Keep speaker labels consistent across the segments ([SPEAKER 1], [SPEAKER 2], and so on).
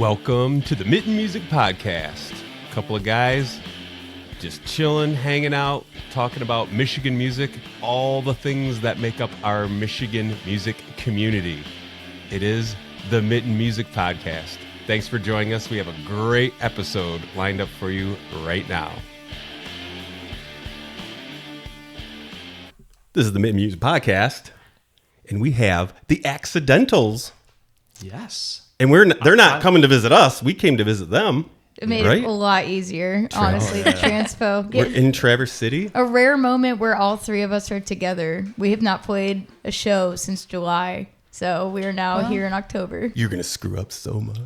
[SPEAKER 1] Welcome to the Mitten Music Podcast. A couple of guys just chilling, hanging out, talking about Michigan music, all the things that make up our Michigan music community. It is the Mitten Music Podcast. Thanks for joining us. We have a great episode lined up for you right now. This is the Mitten Music Podcast, and we have the Accidentals.
[SPEAKER 2] Yes.
[SPEAKER 1] And they're not coming to visit us. We came to visit them.
[SPEAKER 3] It made it a lot easier, honestly, the transpo.
[SPEAKER 1] We're in Traverse City.
[SPEAKER 3] A rare moment where all three of us are together. We have not played a show since July, so we are now here in October.
[SPEAKER 1] You're going to screw up so much.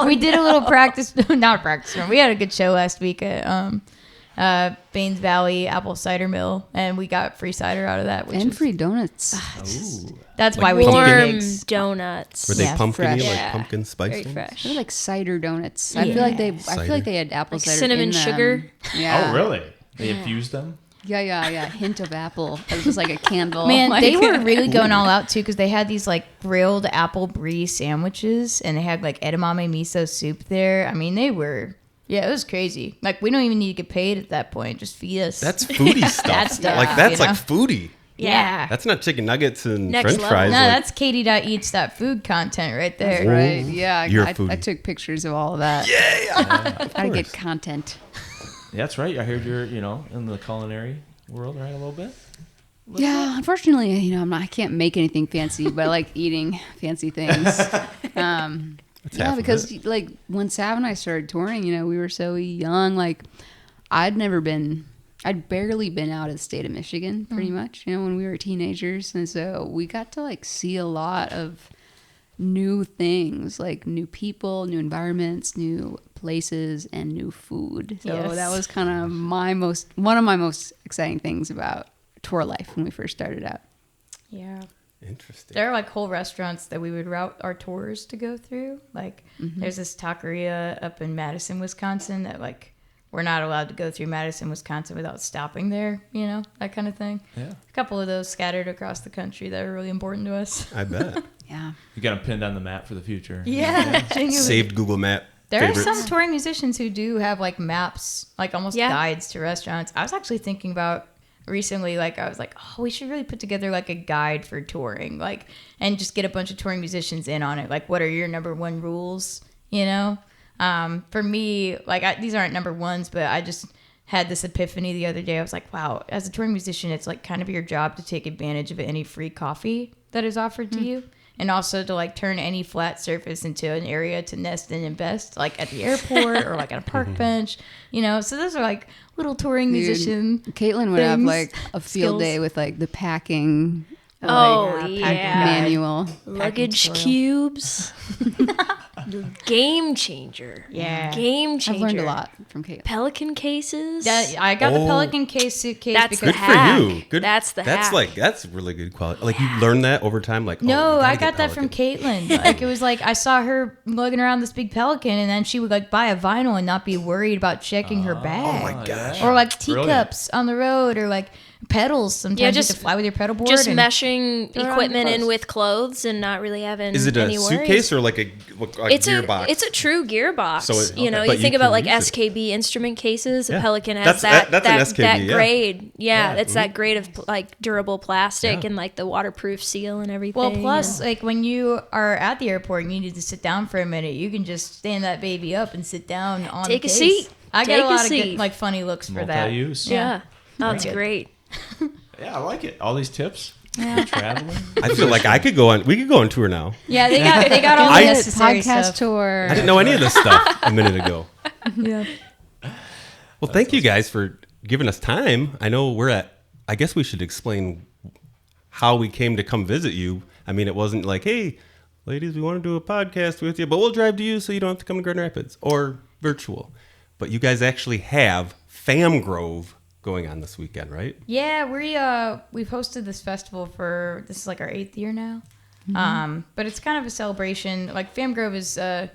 [SPEAKER 3] We did a little practice, not practice run. We had a good show last week at French Valley Apple Cider Mill, and we got free cider out of that.
[SPEAKER 4] And free donuts.
[SPEAKER 3] That's
[SPEAKER 1] Like
[SPEAKER 3] why we
[SPEAKER 1] pumpkin
[SPEAKER 3] did
[SPEAKER 5] warm
[SPEAKER 3] gigs.
[SPEAKER 5] donuts.
[SPEAKER 1] Were they pumpkin-y,
[SPEAKER 4] fresh.
[SPEAKER 1] like
[SPEAKER 5] Yeah.
[SPEAKER 1] pumpkin spice?
[SPEAKER 5] Very
[SPEAKER 1] ones?
[SPEAKER 5] fresh.
[SPEAKER 4] They're like cider donuts. I feel like they had apple
[SPEAKER 5] Like
[SPEAKER 4] cider
[SPEAKER 5] cinnamon
[SPEAKER 4] in them.
[SPEAKER 5] sugar?
[SPEAKER 4] Yeah.
[SPEAKER 2] Oh, really? They infused them?
[SPEAKER 4] Yeah. Hint of apple. It was just like a candle.
[SPEAKER 3] Man,
[SPEAKER 4] like,
[SPEAKER 3] they were really going all out too, because they had these like grilled apple brie sandwiches, and they had like edamame miso soup there. I mean, they were, it was crazy. Like, we don't even need to get paid at that point. Just feed us.
[SPEAKER 1] That's foodie stuff.
[SPEAKER 3] That stuff,
[SPEAKER 1] like, that's
[SPEAKER 3] you know?
[SPEAKER 1] like foodie.
[SPEAKER 3] Yeah.
[SPEAKER 1] That's not chicken nuggets and
[SPEAKER 5] Next
[SPEAKER 1] french
[SPEAKER 5] level.
[SPEAKER 1] fries.
[SPEAKER 3] No,
[SPEAKER 1] like,
[SPEAKER 3] that's Katie.eats that food content right there.
[SPEAKER 4] Right. Yeah.
[SPEAKER 1] You're a
[SPEAKER 4] I
[SPEAKER 1] foodie.
[SPEAKER 4] took pictures of all of that. Gotta get content.
[SPEAKER 2] Yeah, that's right. I heard you're, in the culinary world, right, a little bit?
[SPEAKER 4] Yeah. Unfortunately, I can't make anything fancy, but I like eating fancy things.
[SPEAKER 1] That's half of
[SPEAKER 4] because
[SPEAKER 1] it.
[SPEAKER 4] like when Sav and I started touring, we were so young. Like I'd barely been out of the state of Michigan pretty much, when we were teenagers. And so we got to like see a lot of new things, like new people, new environments, new places, and new food. So
[SPEAKER 3] Yes.
[SPEAKER 4] that was kind of one of my most exciting things about tour life when we first started out.
[SPEAKER 3] Yeah.
[SPEAKER 1] Interesting.
[SPEAKER 3] There are like whole restaurants that we would route our tours to go through. Like there's this taqueria up in Madison, Wisconsin that like we're not allowed to go through Madison, Wisconsin without stopping there, that kind of thing.
[SPEAKER 2] Yeah.
[SPEAKER 3] A couple of those scattered across the country that are really important to us.
[SPEAKER 1] I bet.
[SPEAKER 4] Yeah.
[SPEAKER 2] You got them pinned on the map for the future.
[SPEAKER 3] Yeah. Genuinely.
[SPEAKER 1] Saved Google Map
[SPEAKER 3] There
[SPEAKER 1] favorites.
[SPEAKER 3] are some touring musicians who do have like maps, like almost guides to restaurants. I was actually thinking about recently, like I was like, oh, we should really put together like a guide for touring, like, and just get a bunch of touring musicians in on it. Like, what are your number one rules? For me, like these aren't number ones, but I just had this epiphany the other day. I was like, wow, as a touring musician, it's like kind of your job to take advantage of any free coffee that is offered to you. And also to like turn any flat surface into an area to nest and invest, like at the airport or like at a park bench, So those are like little touring musician.
[SPEAKER 4] Caitlin would have
[SPEAKER 3] things,
[SPEAKER 4] like a field
[SPEAKER 3] skills.
[SPEAKER 4] day with like the packing.
[SPEAKER 5] Oh,
[SPEAKER 3] yeah,
[SPEAKER 5] yeah.
[SPEAKER 4] Manual.
[SPEAKER 5] Luggage
[SPEAKER 3] soil.
[SPEAKER 5] cubes. Game changer.
[SPEAKER 3] Yeah.
[SPEAKER 5] Game changer.
[SPEAKER 4] I've learned a lot from Caitlin.
[SPEAKER 5] Pelican cases.
[SPEAKER 3] I got the Pelican case suitcase
[SPEAKER 5] That's
[SPEAKER 3] because
[SPEAKER 5] the
[SPEAKER 1] Good for
[SPEAKER 5] hack.
[SPEAKER 1] you. Good.
[SPEAKER 5] That's the
[SPEAKER 1] That's
[SPEAKER 5] hack.
[SPEAKER 1] like that's really good quality. Like you learned that over time. Like
[SPEAKER 3] no,
[SPEAKER 1] you gotta
[SPEAKER 3] I
[SPEAKER 1] get
[SPEAKER 3] got that from
[SPEAKER 1] Pelican.
[SPEAKER 3] Caitlin. Like it was like I saw her lugging around this big Pelican, and then she would like buy a vinyl and not be worried about checking her bag.
[SPEAKER 1] Oh my gosh.
[SPEAKER 3] Or like
[SPEAKER 2] Brilliant.
[SPEAKER 3] teacups on the road, or like pedals. Sometimes you
[SPEAKER 5] just-
[SPEAKER 3] have to fly with your pedal board.
[SPEAKER 5] Just
[SPEAKER 3] and
[SPEAKER 5] meshing
[SPEAKER 3] throw it on
[SPEAKER 5] equipment
[SPEAKER 3] your
[SPEAKER 5] in
[SPEAKER 3] clothes.
[SPEAKER 5] with clothes and not really having
[SPEAKER 1] Is it a
[SPEAKER 5] any
[SPEAKER 1] suitcase
[SPEAKER 5] worries.
[SPEAKER 1] or like a
[SPEAKER 5] It's
[SPEAKER 1] gearbox?
[SPEAKER 5] It's a true gearbox.
[SPEAKER 1] So it-
[SPEAKER 5] you know,
[SPEAKER 1] but
[SPEAKER 5] you think
[SPEAKER 1] you
[SPEAKER 5] about
[SPEAKER 1] can
[SPEAKER 5] like
[SPEAKER 1] use it.
[SPEAKER 5] SKB instrument cases.
[SPEAKER 1] Yeah.
[SPEAKER 5] Pelican has
[SPEAKER 1] That's an SKB,
[SPEAKER 5] that
[SPEAKER 1] yeah.
[SPEAKER 5] grade. Yeah,
[SPEAKER 1] Yeah.
[SPEAKER 5] it's that grade of like durable plastic
[SPEAKER 1] Yeah.
[SPEAKER 5] and like the waterproof seal and everything.
[SPEAKER 3] Well, plus, like when you are at the airport and you need to sit down for a minute, you can just stand that baby up and sit down on
[SPEAKER 5] Take
[SPEAKER 3] the
[SPEAKER 5] a
[SPEAKER 3] case.
[SPEAKER 5] seat.
[SPEAKER 3] I
[SPEAKER 5] Take
[SPEAKER 3] get a
[SPEAKER 5] a
[SPEAKER 3] lot of
[SPEAKER 5] seat.
[SPEAKER 3] good, like funny looks for that.
[SPEAKER 2] Multi-use.
[SPEAKER 5] yeah, oh, it's
[SPEAKER 3] good.
[SPEAKER 5] great.
[SPEAKER 2] Yeah, I like it. All these tips. For traveling.
[SPEAKER 1] I feel like we could go on tour now.
[SPEAKER 3] Yeah, they got all the necessary
[SPEAKER 4] Podcast
[SPEAKER 3] stuff.
[SPEAKER 4] tour.
[SPEAKER 1] I didn't know any of this stuff a minute ago.
[SPEAKER 3] Yeah.
[SPEAKER 1] Well, thank you guys for giving us time. I know I guess we should explain how we came to come visit you. I mean, it wasn't like, hey, ladies, we want to do a podcast with you, but we'll drive to you so you don't have to come to Grand Rapids or virtual. But you guys actually have Famgrove going on this weekend, right?
[SPEAKER 3] Yeah, we've hosted this festival this is like our 8th year now. But it's kind of a celebration. Like Famgrove is a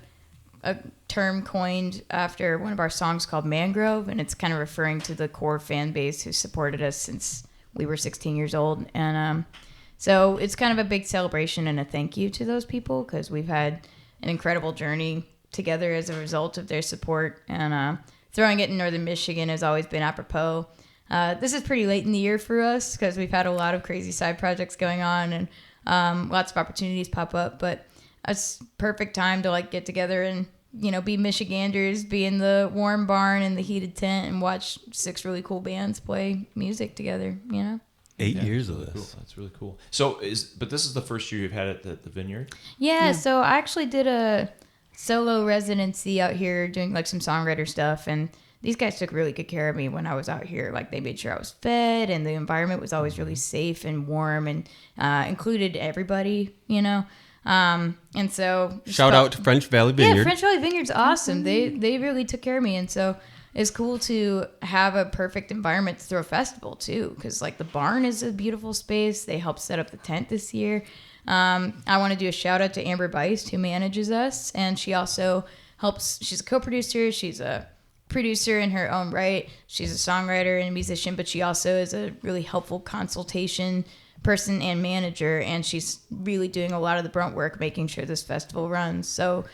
[SPEAKER 3] term coined after one of our songs called Mangrove, and it's kind of referring to the core fan base who supported us since we were 16 years old. And so it's kind of a big celebration and a thank you to those people, because we've had an incredible journey together as a result of their support. And throwing it in Northern Michigan has always been apropos. This is pretty late in the year for us because we've had a lot of crazy side projects going on and lots of opportunities pop up. But it's perfect time to like get together and, you know, be Michiganders, be in the warm barn in the heated tent and watch 6 really cool bands play music together, you know?
[SPEAKER 1] 8 years of this.
[SPEAKER 2] Cool. That's really cool. So but this is the first year you've had it at the vineyard?
[SPEAKER 3] Yeah, so I actually did a solo residency out here doing like some songwriter stuff, and these guys took really good care of me when I was out here. Like they made sure I was fed and the environment was always really safe and warm and included everybody, you know? And so
[SPEAKER 1] Shout out to French Valley Vineyard.
[SPEAKER 3] Yeah, French Valley Vineyard's awesome. They really took care of me, and so it's cool to have a perfect environment to throw a festival too, because like the barn is a beautiful space. They helped set up the tent this year. I want to do a shout out to Amber Beist, who manages us, and she also helps. She's a co-producer. She's a producer in her own right. She's a songwriter and a musician, but she also is a really helpful consultation person and manager, and she's really doing a lot of the brunt work making sure this festival runs. So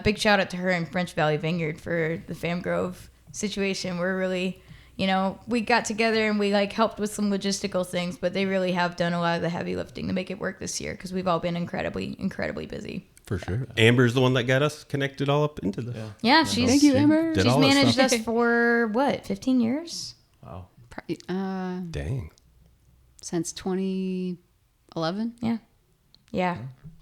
[SPEAKER 3] big shout out to her and French Valley Vineyard for the Famgrove situation. We're really, you know, we got together and we like helped with some logistical things, but they really have done a lot of the heavy lifting to make it work this year because we've all been incredibly busy.
[SPEAKER 1] For sure. Amber's the one that got us connected all up into this.
[SPEAKER 3] Yeah, she's
[SPEAKER 4] Thank you, Amber.
[SPEAKER 1] Did
[SPEAKER 3] she's
[SPEAKER 1] all that
[SPEAKER 3] managed
[SPEAKER 1] stuff.
[SPEAKER 3] us for what, 15 years?
[SPEAKER 2] Wow.
[SPEAKER 1] Dang.
[SPEAKER 4] Since 2011.
[SPEAKER 3] Yeah,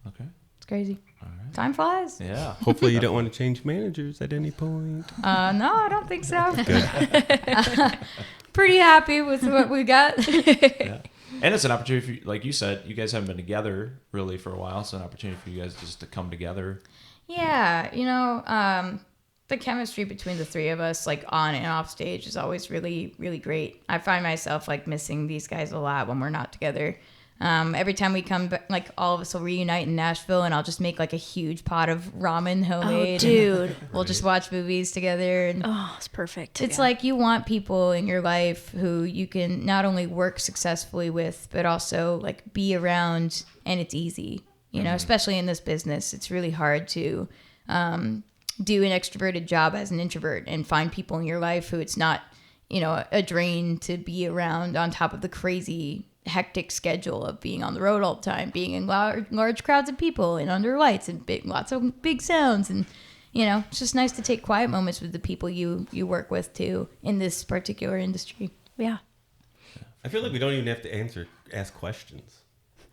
[SPEAKER 2] Okay.
[SPEAKER 3] it's crazy.
[SPEAKER 2] All right.
[SPEAKER 3] Time flies.
[SPEAKER 2] Yeah.
[SPEAKER 1] Hopefully you don't want to change managers at any point.
[SPEAKER 3] No, I don't think so. Pretty happy with what we got.
[SPEAKER 2] Yeah. And it's an opportunity for you, like you said, you guys haven't been together really for a while. So an opportunity for you guys just to come together.
[SPEAKER 3] Yeah, you know, the chemistry between the three of us, like on and off stage, is always really, really great. I find myself like missing these guys a lot when we're not together. Every time we come back, like all of us will reunite in Nashville, and I'll just make like a huge pot of ramen homemade.
[SPEAKER 5] Oh, dude.
[SPEAKER 3] We'll just watch movies together. And
[SPEAKER 5] Oh, it's perfect.
[SPEAKER 3] it's like you want people in your life who you can not only work successfully with, but also like be around, and it's easy. You know, especially in this business, it's really hard to do an extroverted job as an introvert and find people in your life who it's not, you know, a drain to be around on top of the crazy hectic schedule of being on the road all the time, being in large crowds of people and under lights and lots of big sounds. And, you know, it's just nice to take quiet moments with the people you work with too in this particular industry.
[SPEAKER 5] Yeah.
[SPEAKER 1] I feel like we don't even have to ask questions.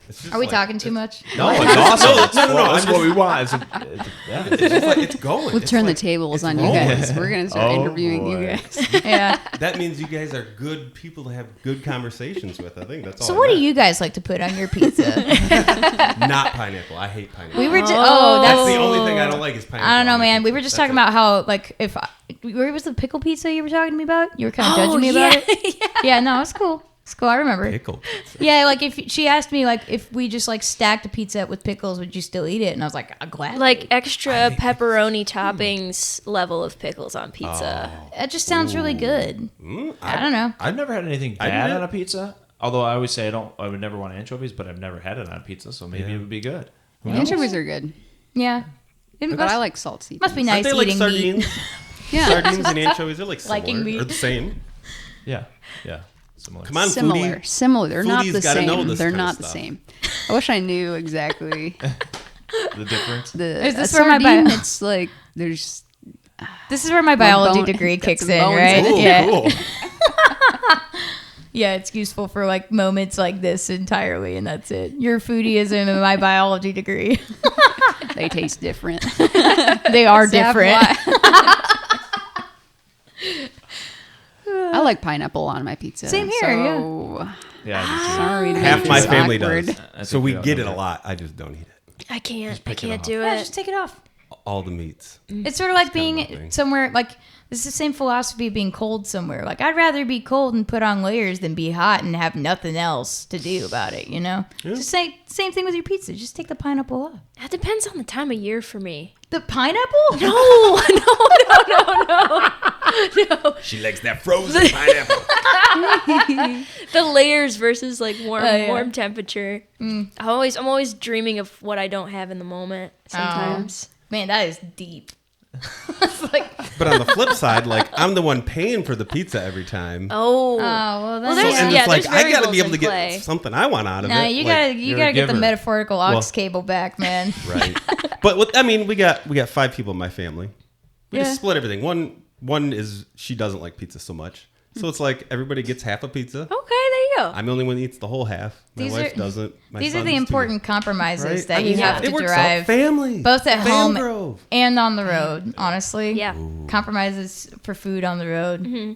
[SPEAKER 1] It's just
[SPEAKER 3] Are we
[SPEAKER 1] like-
[SPEAKER 3] talking too much?
[SPEAKER 2] No, it's awesome.
[SPEAKER 1] No,
[SPEAKER 2] That's what we want.
[SPEAKER 1] It's just like it's going.
[SPEAKER 4] We'll
[SPEAKER 1] It's
[SPEAKER 4] turn
[SPEAKER 1] like-
[SPEAKER 4] the tables
[SPEAKER 1] it's
[SPEAKER 4] on you
[SPEAKER 1] rolling.
[SPEAKER 4] guys. We're going to start
[SPEAKER 2] Oh,
[SPEAKER 4] interviewing you
[SPEAKER 2] boy.
[SPEAKER 4] guys.
[SPEAKER 3] Yeah.
[SPEAKER 1] That means you guys are good people to have good conversations with. I think that's all.
[SPEAKER 3] So
[SPEAKER 1] I
[SPEAKER 3] what do
[SPEAKER 1] meant.
[SPEAKER 3] you guys like to put on your pizza?
[SPEAKER 1] Not pineapple. I hate pineapple.
[SPEAKER 3] We were
[SPEAKER 1] That's
[SPEAKER 3] that's
[SPEAKER 1] the only thing I don't like is pineapple.
[SPEAKER 3] I don't know,
[SPEAKER 1] on my
[SPEAKER 3] man. We
[SPEAKER 1] pizza.
[SPEAKER 3] were just
[SPEAKER 1] That's
[SPEAKER 3] talking
[SPEAKER 1] it.
[SPEAKER 3] about how, like, where was the pickle pizza you were talking to me about? You were kind of judging me about it. Yeah, no, it's cool. It's cool. I remember.
[SPEAKER 1] pickle.
[SPEAKER 3] Yeah, like if she asked me, like, if we just like stacked a pizza with pickles, would you still eat it? And I was like, gladly.
[SPEAKER 5] Like extra pepperoni toppings level of pickles on pizza.
[SPEAKER 3] That just sounds really good. I don't know.
[SPEAKER 2] I've never had anything
[SPEAKER 1] I
[SPEAKER 2] bad
[SPEAKER 1] did.
[SPEAKER 2] on a pizza. Although I always say I would never want anchovies, but I've never had it on pizza, so maybe it would be good.
[SPEAKER 4] Anchovies are good,
[SPEAKER 3] Yeah. It
[SPEAKER 4] but
[SPEAKER 3] must,
[SPEAKER 4] I like salty.
[SPEAKER 3] must be
[SPEAKER 4] things.
[SPEAKER 3] nice
[SPEAKER 1] Aren't they like
[SPEAKER 3] eating
[SPEAKER 1] sardines?
[SPEAKER 3] meat.
[SPEAKER 4] Yeah,
[SPEAKER 1] Sardines and anchovies are like similar,
[SPEAKER 3] Liking meat.
[SPEAKER 1] or the same.
[SPEAKER 2] Yeah. Similar.
[SPEAKER 1] Come on,
[SPEAKER 4] similar.
[SPEAKER 1] foodie.
[SPEAKER 4] Similar. They're not
[SPEAKER 1] Foodies
[SPEAKER 4] the
[SPEAKER 1] gotta know
[SPEAKER 4] same.
[SPEAKER 1] this
[SPEAKER 4] They're
[SPEAKER 1] kind of
[SPEAKER 4] not the
[SPEAKER 1] stuff.
[SPEAKER 4] same. I wish I knew exactly
[SPEAKER 2] The difference.
[SPEAKER 4] the
[SPEAKER 3] Is this
[SPEAKER 4] a
[SPEAKER 3] where my
[SPEAKER 4] sardine.
[SPEAKER 3] bio-
[SPEAKER 4] It's like there's
[SPEAKER 3] This is where my biology
[SPEAKER 4] bone-
[SPEAKER 3] degree
[SPEAKER 4] got
[SPEAKER 3] kicks
[SPEAKER 4] some
[SPEAKER 3] in,
[SPEAKER 4] bones
[SPEAKER 3] right?
[SPEAKER 4] in it.
[SPEAKER 3] Yeah.
[SPEAKER 1] Cool.
[SPEAKER 3] Yeah, it's useful for like moments like this entirely, and that's it. Your foodieism and my biology degree.
[SPEAKER 4] they taste different.
[SPEAKER 3] They are
[SPEAKER 4] Is that
[SPEAKER 3] different.
[SPEAKER 4] I like pineapple on my pizza.
[SPEAKER 3] Same here,
[SPEAKER 4] so,
[SPEAKER 2] Yeah, I
[SPEAKER 4] Sorry to
[SPEAKER 1] Half
[SPEAKER 4] make
[SPEAKER 1] my
[SPEAKER 4] this
[SPEAKER 1] family
[SPEAKER 4] awkward.
[SPEAKER 1] does.
[SPEAKER 2] I
[SPEAKER 1] So
[SPEAKER 2] think
[SPEAKER 1] we
[SPEAKER 2] we all
[SPEAKER 1] get
[SPEAKER 2] know
[SPEAKER 1] it a
[SPEAKER 2] that.
[SPEAKER 1] lot. I just don't eat it.
[SPEAKER 5] I can't
[SPEAKER 2] pick it off.
[SPEAKER 5] do
[SPEAKER 3] Yeah,
[SPEAKER 5] it.
[SPEAKER 3] just take it off.
[SPEAKER 1] All the meats.
[SPEAKER 3] It's sort of like
[SPEAKER 1] kind of my
[SPEAKER 3] being
[SPEAKER 1] thing.
[SPEAKER 3] somewhere like it's the same philosophy of being cold somewhere. Like I'd rather be cold and put on layers than be hot and have nothing else to do about it. You know, just say same thing with your pizza. Just take the pineapple off.
[SPEAKER 5] That depends on the time of year for me.
[SPEAKER 3] The pineapple?
[SPEAKER 5] No.
[SPEAKER 1] She likes that frozen pineapple.
[SPEAKER 5] The layers versus like warm
[SPEAKER 3] yeah.
[SPEAKER 5] warm temperature. I'm always dreaming of what I don't have in the moment sometimes.
[SPEAKER 3] Man, that is deep. It's like,
[SPEAKER 1] But on the flip side, like I'm the one paying for the pizza every time.
[SPEAKER 5] Oh.
[SPEAKER 3] well,
[SPEAKER 5] Well,
[SPEAKER 3] then
[SPEAKER 5] there's-
[SPEAKER 1] And
[SPEAKER 5] yeah,
[SPEAKER 1] it's like
[SPEAKER 5] there's
[SPEAKER 1] I gotta be
[SPEAKER 5] variables
[SPEAKER 1] able to
[SPEAKER 5] in play.
[SPEAKER 1] get something I want out of
[SPEAKER 3] no,
[SPEAKER 1] it.
[SPEAKER 3] you
[SPEAKER 1] Like,
[SPEAKER 3] gotta
[SPEAKER 2] you're a
[SPEAKER 3] get the
[SPEAKER 2] giver.
[SPEAKER 3] metaphorical aux
[SPEAKER 1] Well-
[SPEAKER 3] cable back, man.
[SPEAKER 1] right. But I mean, we got 5 people in my family. We
[SPEAKER 3] Yeah.
[SPEAKER 1] just split everything. One is she doesn't like pizza so much, so it's like everybody gets half a pizza.
[SPEAKER 5] Okay, there you go.
[SPEAKER 1] I'm the only one that eats the whole half. My
[SPEAKER 3] These
[SPEAKER 1] wife
[SPEAKER 3] are-
[SPEAKER 1] doesn't. My
[SPEAKER 3] These are
[SPEAKER 1] son's
[SPEAKER 3] the
[SPEAKER 1] too.
[SPEAKER 3] important compromises
[SPEAKER 1] Right?
[SPEAKER 3] that
[SPEAKER 1] I
[SPEAKER 3] you
[SPEAKER 1] mean,
[SPEAKER 3] have
[SPEAKER 1] it
[SPEAKER 3] to
[SPEAKER 1] works
[SPEAKER 3] derive.
[SPEAKER 1] out. Family,
[SPEAKER 3] Both at home
[SPEAKER 1] Famgrove.
[SPEAKER 3] and on the road, honestly.
[SPEAKER 5] Yeah.
[SPEAKER 3] Compromises for food on the road.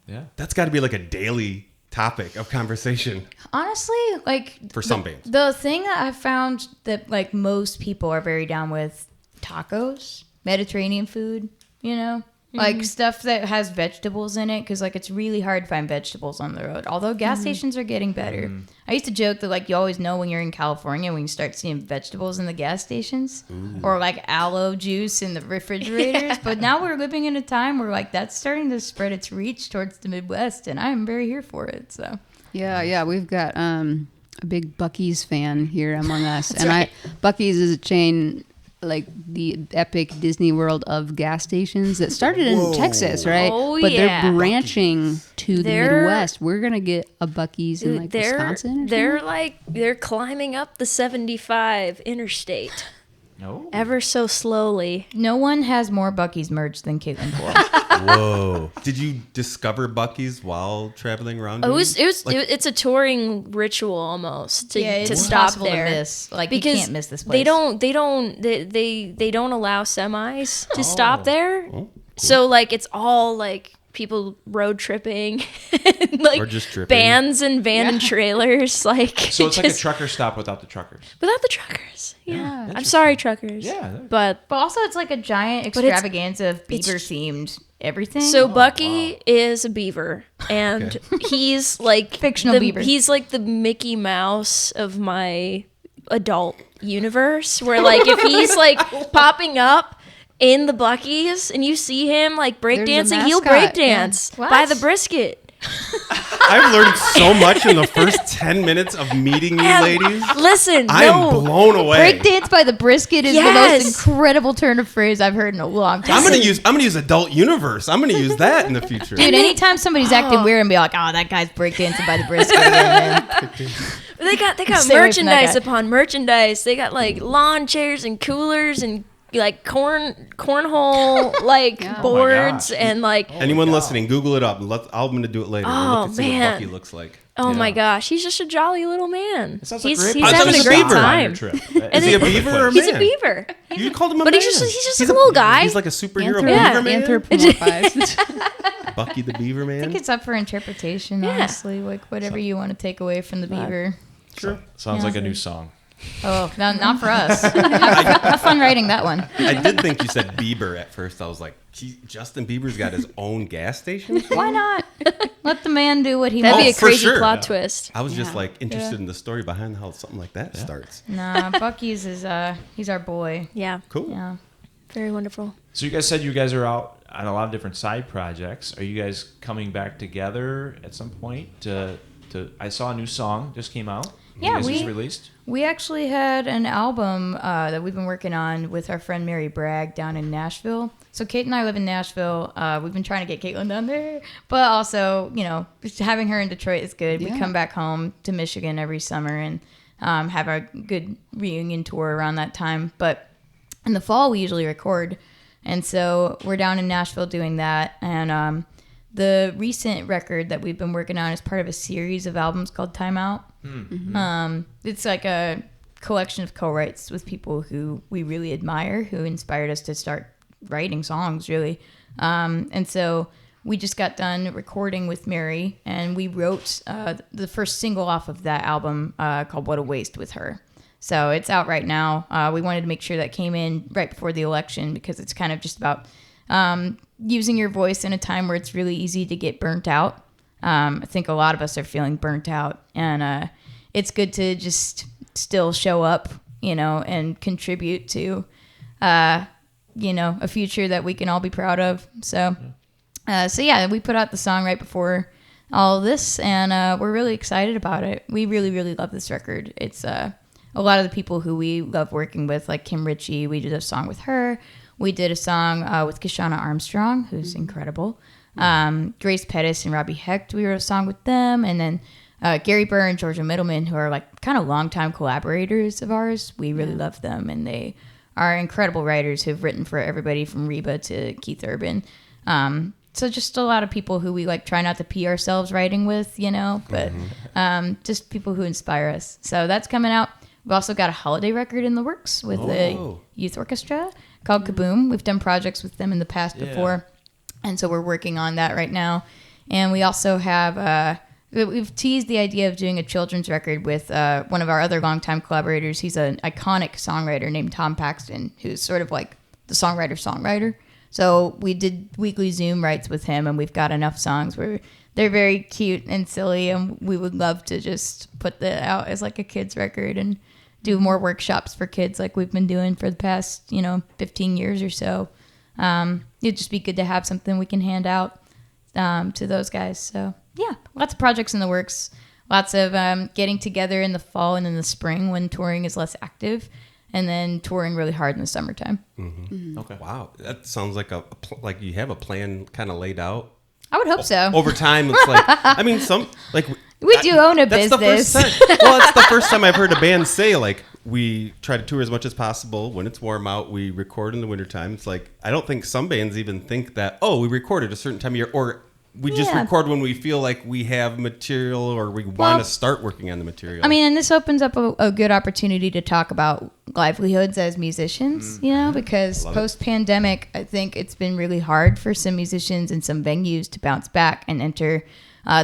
[SPEAKER 2] Yeah.
[SPEAKER 1] That's got to be like a daily topic of conversation
[SPEAKER 3] Honestly, like
[SPEAKER 1] for some bands.
[SPEAKER 3] the thing that I found that like most people are very down with, tacos, Mediterranean food, you know? Like stuff that has vegetables in it, because like it's really hard to find vegetables on the road. Although gas stations are getting better. I used to joke that like you always know when you're in California when you start seeing vegetables in the gas stations, or like aloe juice in the refrigerators. But now we're living in a time where like that's starting to spread its reach towards the Midwest, and I'm very here for it. So
[SPEAKER 4] Yeah, we've got a big Buc-ee's fan here among us, and Buc-ee's is a chain like the epic Disney World of gas stations that started in Texas, right?
[SPEAKER 5] Oh,
[SPEAKER 4] but
[SPEAKER 5] yeah.
[SPEAKER 4] they're branching to the
[SPEAKER 5] They're-
[SPEAKER 4] Midwest. We're gonna get a Buc-ee's in like Wisconsin. Or
[SPEAKER 5] They're climbing up the 75 interstate
[SPEAKER 2] No.
[SPEAKER 5] ever so slowly.
[SPEAKER 3] no one has more Buc-ee's merch than Caitlin Poole.
[SPEAKER 1] Whoa! Did you discover Buc-ee's while traveling around?
[SPEAKER 5] It's a touring ritual almost to
[SPEAKER 3] it's
[SPEAKER 5] stop
[SPEAKER 3] impossible
[SPEAKER 5] there.
[SPEAKER 3] to miss. Like
[SPEAKER 5] Because
[SPEAKER 3] you can't miss this place.
[SPEAKER 5] they don't allow semis to stop there.
[SPEAKER 1] cool.
[SPEAKER 5] So like it's all like people road tripping, and, like
[SPEAKER 1] Or just tripping.
[SPEAKER 5] bands and van and trailers. Like
[SPEAKER 2] So it's like a
[SPEAKER 5] just
[SPEAKER 2] trucker stop without the truckers.
[SPEAKER 5] without the truckers. Yeah, I'm sorry, truckers.
[SPEAKER 2] Yeah.
[SPEAKER 5] but
[SPEAKER 3] But also, it's like a giant
[SPEAKER 5] But it's-
[SPEAKER 3] extravaganza of beaver themed everything.
[SPEAKER 5] so Buc-ee is a beaver, and he's like
[SPEAKER 3] Fictional beaver.
[SPEAKER 5] He's like the Mickey Mouse of my adult universe, where like if he's like popping up in the Buc-ee's and you see him like
[SPEAKER 4] There's a
[SPEAKER 5] breakdancing, he'll
[SPEAKER 4] mascot,
[SPEAKER 5] breakdance
[SPEAKER 3] yeah.
[SPEAKER 5] by
[SPEAKER 3] What?
[SPEAKER 5] the brisket.
[SPEAKER 1] I've learned so much in the first 10 minutes of meeting you, ladies.
[SPEAKER 5] Listen,
[SPEAKER 1] I am
[SPEAKER 5] no.
[SPEAKER 1] blown away.
[SPEAKER 3] breakdance by the brisket is the
[SPEAKER 5] Yes.
[SPEAKER 3] most incredible turn of phrase I've heard in a long time.
[SPEAKER 1] I'm gonna use adult universe. I'm gonna use that in the future.
[SPEAKER 3] Dude, anytime somebody's acting weird and be like, "Oh, that guy's breakdancing by the brisket," again, man.
[SPEAKER 5] They got
[SPEAKER 3] Stay away from that
[SPEAKER 5] merchandise
[SPEAKER 3] guy.
[SPEAKER 5] upon merchandise. They got like lawn chairs and coolers and like cornhole like boards
[SPEAKER 2] gosh.
[SPEAKER 5] and like
[SPEAKER 1] Anyone listening, Google it up. I'm gonna do it later.
[SPEAKER 5] Oh,
[SPEAKER 1] Look and see
[SPEAKER 5] man.
[SPEAKER 1] what Buc-ee looks like.
[SPEAKER 5] oh my
[SPEAKER 2] Yeah.
[SPEAKER 5] gosh, he's just a jolly little man.
[SPEAKER 2] It sounds
[SPEAKER 5] He's
[SPEAKER 2] like
[SPEAKER 5] he's
[SPEAKER 1] I thought
[SPEAKER 5] having
[SPEAKER 1] it
[SPEAKER 5] a
[SPEAKER 1] was a
[SPEAKER 5] great
[SPEAKER 1] beaver.
[SPEAKER 5] time.
[SPEAKER 1] Is he a
[SPEAKER 5] then-
[SPEAKER 1] beaver or a
[SPEAKER 5] He's a
[SPEAKER 1] man?
[SPEAKER 5] beaver.
[SPEAKER 1] You called him a
[SPEAKER 5] But
[SPEAKER 1] man.
[SPEAKER 5] he's just a cool guy.
[SPEAKER 1] He's like a superhero
[SPEAKER 5] Yeah.
[SPEAKER 1] beaver man.
[SPEAKER 4] Anthropomorphized.
[SPEAKER 1] Buc-ee the beaver
[SPEAKER 3] I
[SPEAKER 1] man.
[SPEAKER 3] think it's up for interpretation,
[SPEAKER 5] Yeah.
[SPEAKER 3] honestly. Like whatever you want to take away from the beaver.
[SPEAKER 1] Sure.
[SPEAKER 2] Sounds
[SPEAKER 3] Yeah.
[SPEAKER 2] like a new song.
[SPEAKER 3] Oh, not for us. Have fun writing that one.
[SPEAKER 1] I did think you said Bieber at first. I was like, Justin Bieber's got his own gas station.
[SPEAKER 3] Why not? Let the man do what he
[SPEAKER 5] That'd
[SPEAKER 3] wants.
[SPEAKER 5] be a
[SPEAKER 1] for
[SPEAKER 5] crazy
[SPEAKER 1] sure.
[SPEAKER 5] plot twist.
[SPEAKER 1] I was just like interested in the story behind how something like that starts.
[SPEAKER 3] Nah, Buc-ee's is he's our boy.
[SPEAKER 5] Yeah,
[SPEAKER 1] Cool.
[SPEAKER 3] Yeah.
[SPEAKER 5] very wonderful.
[SPEAKER 2] So you guys said you guys are out on a lot of different side projects. Are you guys coming back together at some point? I saw a new song just came out. You
[SPEAKER 3] Yeah,
[SPEAKER 2] guys just
[SPEAKER 3] we-
[SPEAKER 2] released.
[SPEAKER 3] We actually had an album that we've been working on with our friend Mary Bragg down in Nashville. So Kate and I live in Nashville. We've been trying to get Caitlin down there, but also, you know, just having her in Detroit is good.
[SPEAKER 4] Yeah.
[SPEAKER 3] We come back home to Michigan every summer and have a good reunion tour around that time. But in the fall, we usually record. And so we're down in Nashville doing that. And the recent record that we've been working on is part of a series of albums called Time Out. It's like a collection of co-writes with people who we really admire, who inspired us to start writing songs, really. And so we just got done recording with Mary, and we wrote the first single off of that album called What a Waste with her. So it's out right now. We wanted to make sure that came in right before the election because it's kind of just about using your voice in a time where it's really easy to get burnt out. I think a lot of us are feeling burnt out, and it's good to just still show up, you know, and contribute to, you know, a future that we can all be proud of. So yeah, we put out the song right before all of this, and we're really excited about it. We really, really love this record. It's a lot of the people who we love working with, like Kim Ritchie, we did a song with her. We did a song with Kishana Armstrong, who's incredible. Grace Pettis and Robbie Hecht, we wrote a song with them. And then Gary Burr and Georgia Middleman, who are like kind of longtime collaborators of ours. We really love them, and they are incredible writers who've written for everybody from Reba to Keith Urban. So just a lot of people who we like try not to pee ourselves writing with, but just people who inspire us. So that's coming out. We've also got a holiday record in the works with the youth orchestra called Kaboom. We've done projects with them in the past before, and so we're working on that right now. And we also have we've teased the idea of doing a children's record with one of our other longtime collaborators. He's an iconic songwriter named Tom Paxton, who's sort of like the songwriter. So we did weekly Zoom writes with him, and we've got enough songs where they're very cute and silly, and we would love to just put that out as like a kid's record and do more workshops for kids like we've been doing for the past, 15 years or so. It'd just be good to have something we can hand out to those guys. So yeah, lots of projects in the works. Lots of getting together in the fall and in the spring when touring is less active, and then touring really hard in the summertime.
[SPEAKER 2] Okay.
[SPEAKER 1] Wow, that sounds like like you have a plan kind of laid out.
[SPEAKER 3] I would hope so.
[SPEAKER 1] Over time, it's like
[SPEAKER 3] we do own a
[SPEAKER 1] that's
[SPEAKER 3] business.
[SPEAKER 1] The first time. Well, it's the first time I've heard a band say like we try to tour as much as possible. When it's warm out, we record in the wintertime. It's like I don't think some bands even think that we record at a certain time of year, or we just record when we feel like we have material or we want to start working on the material.
[SPEAKER 3] I mean, and this opens up a good opportunity to talk about livelihoods as musicians, because post-pandemic, I think it's been really hard for some musicians and some venues to bounce back and enter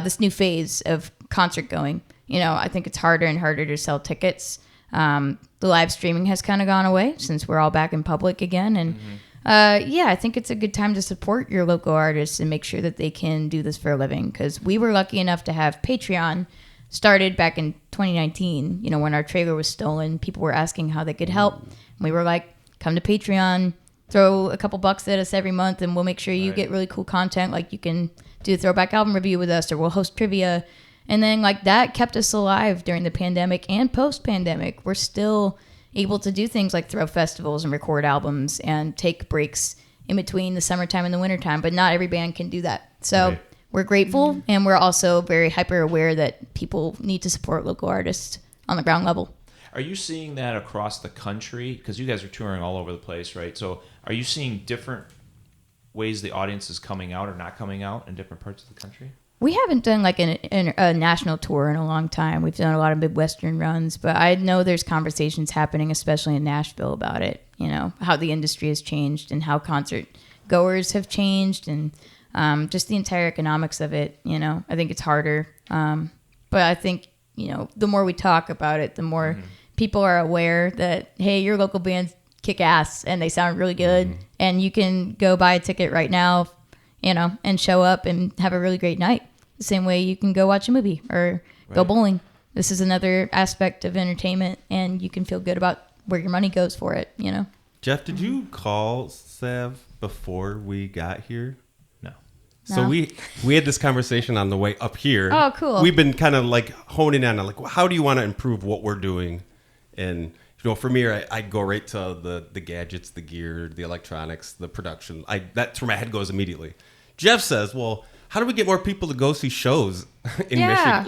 [SPEAKER 3] this new phase of concert going. I think it's harder and harder to sell tickets. The live streaming has kind of gone away since we're all back in public again. And I think it's a good time to support your local artists and make sure that they can do this for a living. Because we were lucky enough to have Patreon started back in 2019. When our trailer was stolen, people were asking how they could help. And we were like, come to Patreon, throw a couple bucks at us every month, and we'll make sure you get really cool content. Like you can do a throwback album review with us, or we'll host trivia. And then like that kept us alive during the pandemic and post-pandemic. We're still able to do things like throw festivals and record albums and take breaks in between the summertime and the wintertime, but not every band can do that. So we're grateful, and we're also very hyper aware that people need to support local artists on the ground level.
[SPEAKER 2] Are you seeing that across the country? Because you guys are touring all over the place, right? So are you seeing different ways the audience is coming out or not coming out in different parts of the country?
[SPEAKER 3] We haven't done like a national tour in a long time. We've done a lot of Midwestern runs, but I know there's conversations happening, especially in Nashville, about it. How the industry has changed and how concert goers have changed, and just the entire economics of it. I think it's harder. But I think, the more we talk about it, the more people are aware that, hey, your local bands kick ass and they sound really good, and you can go buy a ticket right now, and show up and have a really great night. The same way you can go watch a movie or go bowling. This is another aspect of entertainment, and you can feel good about where your money goes for it,
[SPEAKER 1] Jeff, did you call Sav before we got here?
[SPEAKER 2] No.
[SPEAKER 1] So we had this conversation on the way up here.
[SPEAKER 3] Oh, cool.
[SPEAKER 1] We've been kind of like honing on like, how do you want to improve what we're doing? And for me, I go right to the gadgets, the gear, the electronics, the production. That's where my head goes immediately. Jeff says, well, how do we get more people to go see shows in Michigan?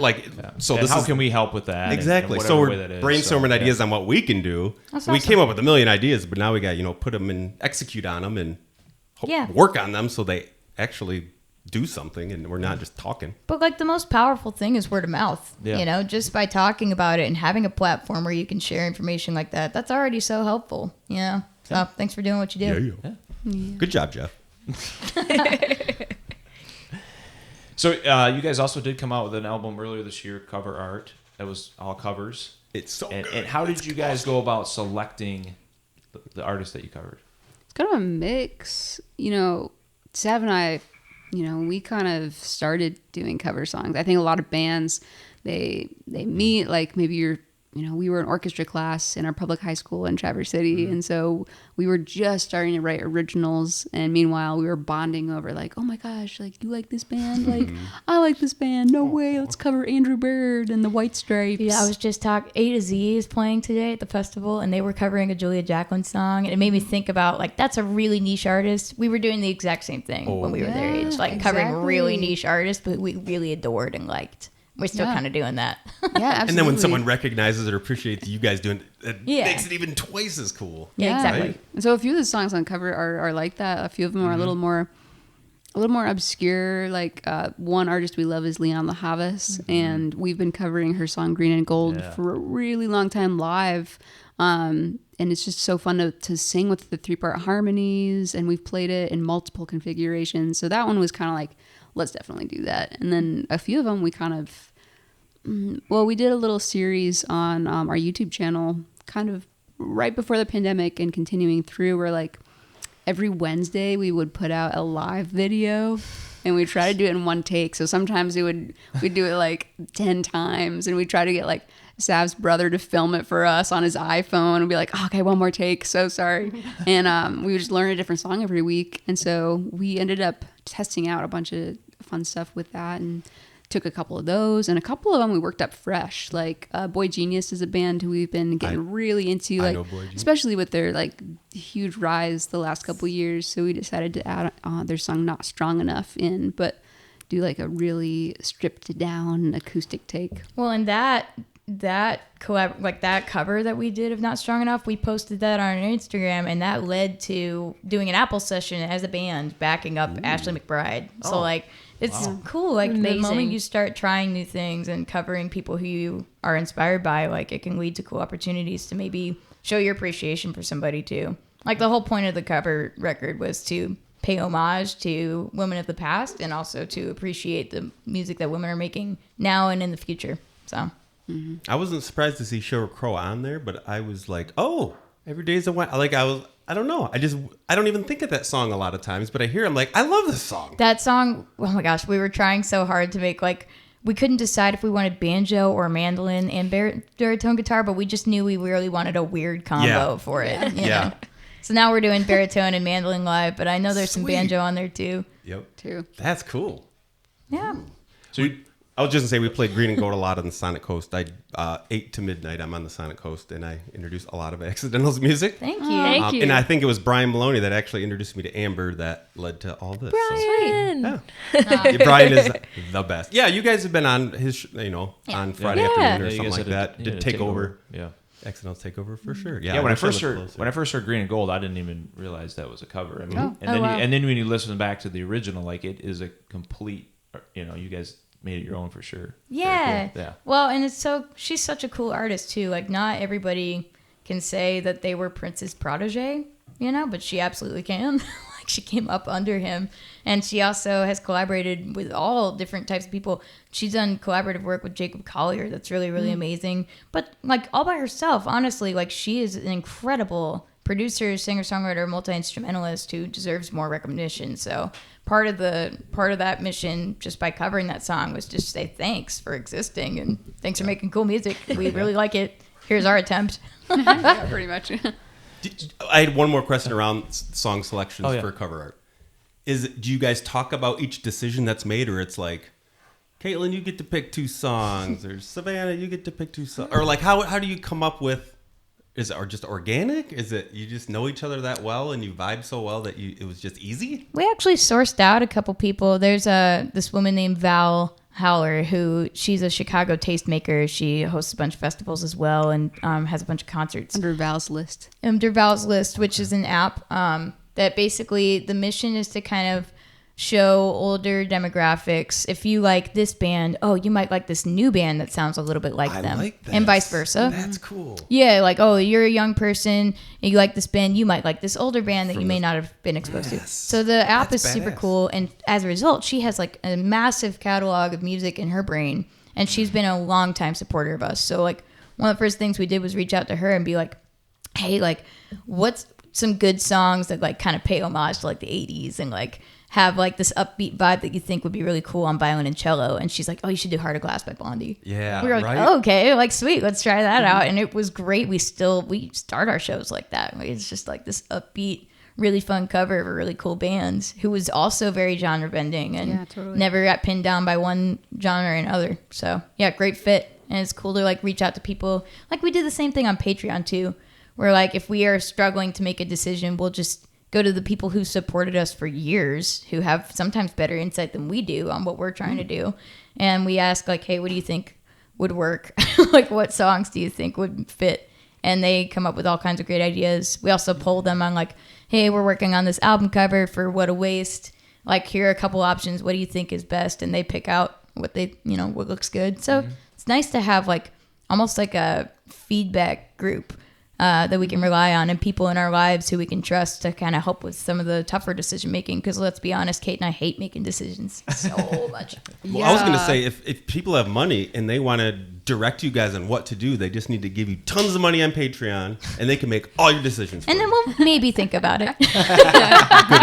[SPEAKER 1] So
[SPEAKER 2] and how can we help with that?
[SPEAKER 1] Exactly.
[SPEAKER 2] And
[SPEAKER 1] so we're
[SPEAKER 2] is,
[SPEAKER 1] brainstorming ideas on what we can do.
[SPEAKER 3] That's
[SPEAKER 1] we
[SPEAKER 3] awesome.
[SPEAKER 1] came up with a million ideas, but now we got, put them and execute on them and work on them so they actually do something and we're not just talking.
[SPEAKER 3] But like the most powerful thing is word of mouth.
[SPEAKER 2] Yeah.
[SPEAKER 3] Just by talking about it and having a platform where you can share information like that, that's already so helpful. So thanks for doing what you do.
[SPEAKER 1] Yeah. Good job, Jeff.
[SPEAKER 2] So you guys also did come out with an album earlier this year, cover art. That was all covers.
[SPEAKER 1] It's so good.
[SPEAKER 2] And how did you guys go about selecting the artists that you covered?
[SPEAKER 4] It's kind of a mix. Sav and I, we kind of started doing cover songs. I think a lot of bands, they meet, like maybe you're we were an orchestra class in our public high school in Traverse City. And so we were just starting to write originals. And meanwhile, we were bonding over like, oh my gosh, like, you like this band? Like, I like this band. No way. Let's cover Andrew Bird and the White Stripes.
[SPEAKER 3] Yeah, I was just talking. A to Z is playing today at the festival, and they were covering a Julia Jacqueline song. And it made me think about, like, that's a really niche artist. We were doing the exact same thing when we were their age. Like, covering really niche artists, but we really adored and liked. We're still kind of doing that.
[SPEAKER 4] Yeah, absolutely.
[SPEAKER 1] And then when someone recognizes or appreciates you guys doing it, it
[SPEAKER 3] Yeah.
[SPEAKER 1] makes it even twice as cool.
[SPEAKER 3] Yeah, exactly.
[SPEAKER 1] Right?
[SPEAKER 4] And so a few of the songs on cover are like that. A few of them are a little more obscure. Like one artist we love is Leon LaHavas, and we've been covering her song Green and Gold for a really long time live. And it's just so fun to sing with the 3-part harmonies, and we've played it in multiple configurations. So that one was kind of like, let's definitely do that. And then a few of them we kind of, we did a little series on our YouTube channel kind of right before the pandemic and continuing through, where like every Wednesday we would put out a live video, and we try to do it in one take. So sometimes we'd do it like 10 times, and we try to get like Sav's brother to film it for us on his iPhone and be like, oh, okay, one more take. So sorry. And we would just learn a different song every week. And so we ended up testing out a bunch of fun stuff with that, and took a couple of those, and a couple of them we worked up fresh. Like Boy Genius is a band who we've been getting really into, like especially with their like huge rise the last couple of years. So we decided to add their song Not Strong Enough in, but do like a really stripped down acoustic take.
[SPEAKER 3] Well, and that cover that we did of Not Strong Enough, we posted that on our Instagram, and that led to doing an Apple session as a band backing up Ashley McBride. So like, it's cool. Like the moment you start trying new things and covering people who you are inspired by, like it can lead to cool opportunities to maybe show your appreciation for somebody too. Like the whole point of the cover record was to pay homage to women of the past, and also to appreciate the music that women are making now and in the future. So
[SPEAKER 1] I wasn't surprised to see Sheryl Crow on there, but I was like, oh, every day's a Wednesday. Like I don't know. I don't even think of that song a lot of times, but I hear, I'm like, I love this song.
[SPEAKER 3] That song, oh my gosh, we were trying so hard to make, like, we couldn't decide if we wanted banjo or mandolin and baritone guitar, but we just knew we really wanted a weird combo for it. You know? So now we're doing baritone and mandolin live, but I know there's some banjo on there too.
[SPEAKER 1] Yep.
[SPEAKER 4] Too.
[SPEAKER 1] That's cool.
[SPEAKER 3] Yeah.
[SPEAKER 1] So I was just gonna say we played Green and Gold a lot on the Sonic Coast. 8 to midnight, I'm on the Sonic Coast, and I introduced a lot of Accidentals music.
[SPEAKER 3] Thank you.
[SPEAKER 5] Thank you.
[SPEAKER 1] And I think it was Brian Maloney that actually introduced me to Amber that led to all this.
[SPEAKER 5] Brian.
[SPEAKER 1] So, yeah, Brian is the best. Yeah, you guys have been on his, on Friday afternoon or
[SPEAKER 2] you
[SPEAKER 1] something
[SPEAKER 2] guys
[SPEAKER 1] like
[SPEAKER 2] had
[SPEAKER 1] that. Did take over.
[SPEAKER 2] Yeah.
[SPEAKER 1] Accidentals take over for sure.
[SPEAKER 2] Yeah, when I first heard Green and Gold, I didn't even realize that was a cover. I mean,
[SPEAKER 3] wow.
[SPEAKER 2] and then when you listen back to the original, like it is a complete, you guys made it your own for sure.
[SPEAKER 3] Yeah.
[SPEAKER 2] Cool. Yeah.
[SPEAKER 3] Well, and she's such a cool artist too. Like not everybody can say that they were Prince's protege, but she absolutely can. Like she came up under him, and she also has collaborated with all different types of people. She's done collaborative work with Jacob Collier. That's really, really amazing. But like all by herself, honestly, like she is an incredible producer, singer-songwriter, multi-instrumentalist who deserves more recognition. So part of that mission, just by covering that song, was just say thanks for existing and thanks for making cool music. We really like it. Here's our attempt.
[SPEAKER 4] Yeah, pretty much.
[SPEAKER 1] I had one more question around song selections for cover art. Do you guys talk about each decision that's made, or it's like, Caitlin, you get to pick 2 songs, or Savannah, you get to pick 2 songs, or like how do you come up with? Is it just organic? Is it you just know each other that well and you vibe so well that it was just easy?
[SPEAKER 3] We actually sourced out a couple people. There's this woman named Val Howler, who she's a Chicago tastemaker. She hosts a bunch of festivals as well, and has a bunch of concerts.
[SPEAKER 4] Under Val's List, which is an app that basically the mission is to kind of show older demographics. If you like this band, you might like this new band that sounds a little bit like them,
[SPEAKER 1] like this.
[SPEAKER 3] And vice versa.
[SPEAKER 1] That's cool.
[SPEAKER 3] Yeah, like you're a young person and you like this band, you might like this older band that you may not have been exposed to. So the app is super cool, and as a result, she has like a massive catalog of music in her brain, and she's been a long time supporter of us. So like one of the first things we did was reach out to her and be like, hey, like what's some good songs that like kind of pay homage to like the 80s, and like have like this upbeat vibe that you think would be really cool on violin and cello. And she's like, oh, you should do Heart of Glass by Blondie.
[SPEAKER 1] Yeah,
[SPEAKER 3] We were like,
[SPEAKER 1] right?
[SPEAKER 3] oh, okay, like sweet, let's try that out. And it was great. We start our shows like that. It's just like this upbeat, really fun cover of a really cool band who was also very genre bending and
[SPEAKER 4] Yeah, totally.
[SPEAKER 3] never got pinned down by one genre or another. So yeah, great fit. And it's cool to like reach out to people. Like we did the same thing on Patreon too, where like if we are struggling to make a decision, we'll just go to the people who supported us for years, who have sometimes better insight than we do on what we're trying to do. And we ask like, hey, what do you think would work? Like what songs do you think would fit? And they come up with all kinds of great ideas. We also poll them on like, hey, we're working on this album cover for What a Waste. Like here are a couple options. What do you think is best? And they pick out what what looks good. So it's nice to have like almost like a feedback group that we can rely on, and people in our lives who we can trust to kind of help with some of the tougher decision making. Because let's be honest, Kate and I hate making decisions so much.
[SPEAKER 1] Well, I was going to say, if people have money and they want to direct you guys on what to do, they just need to give you tons of money on Patreon, and they can make all your decisions for
[SPEAKER 3] And then
[SPEAKER 1] you.
[SPEAKER 3] we'll maybe think about it.
[SPEAKER 1] Good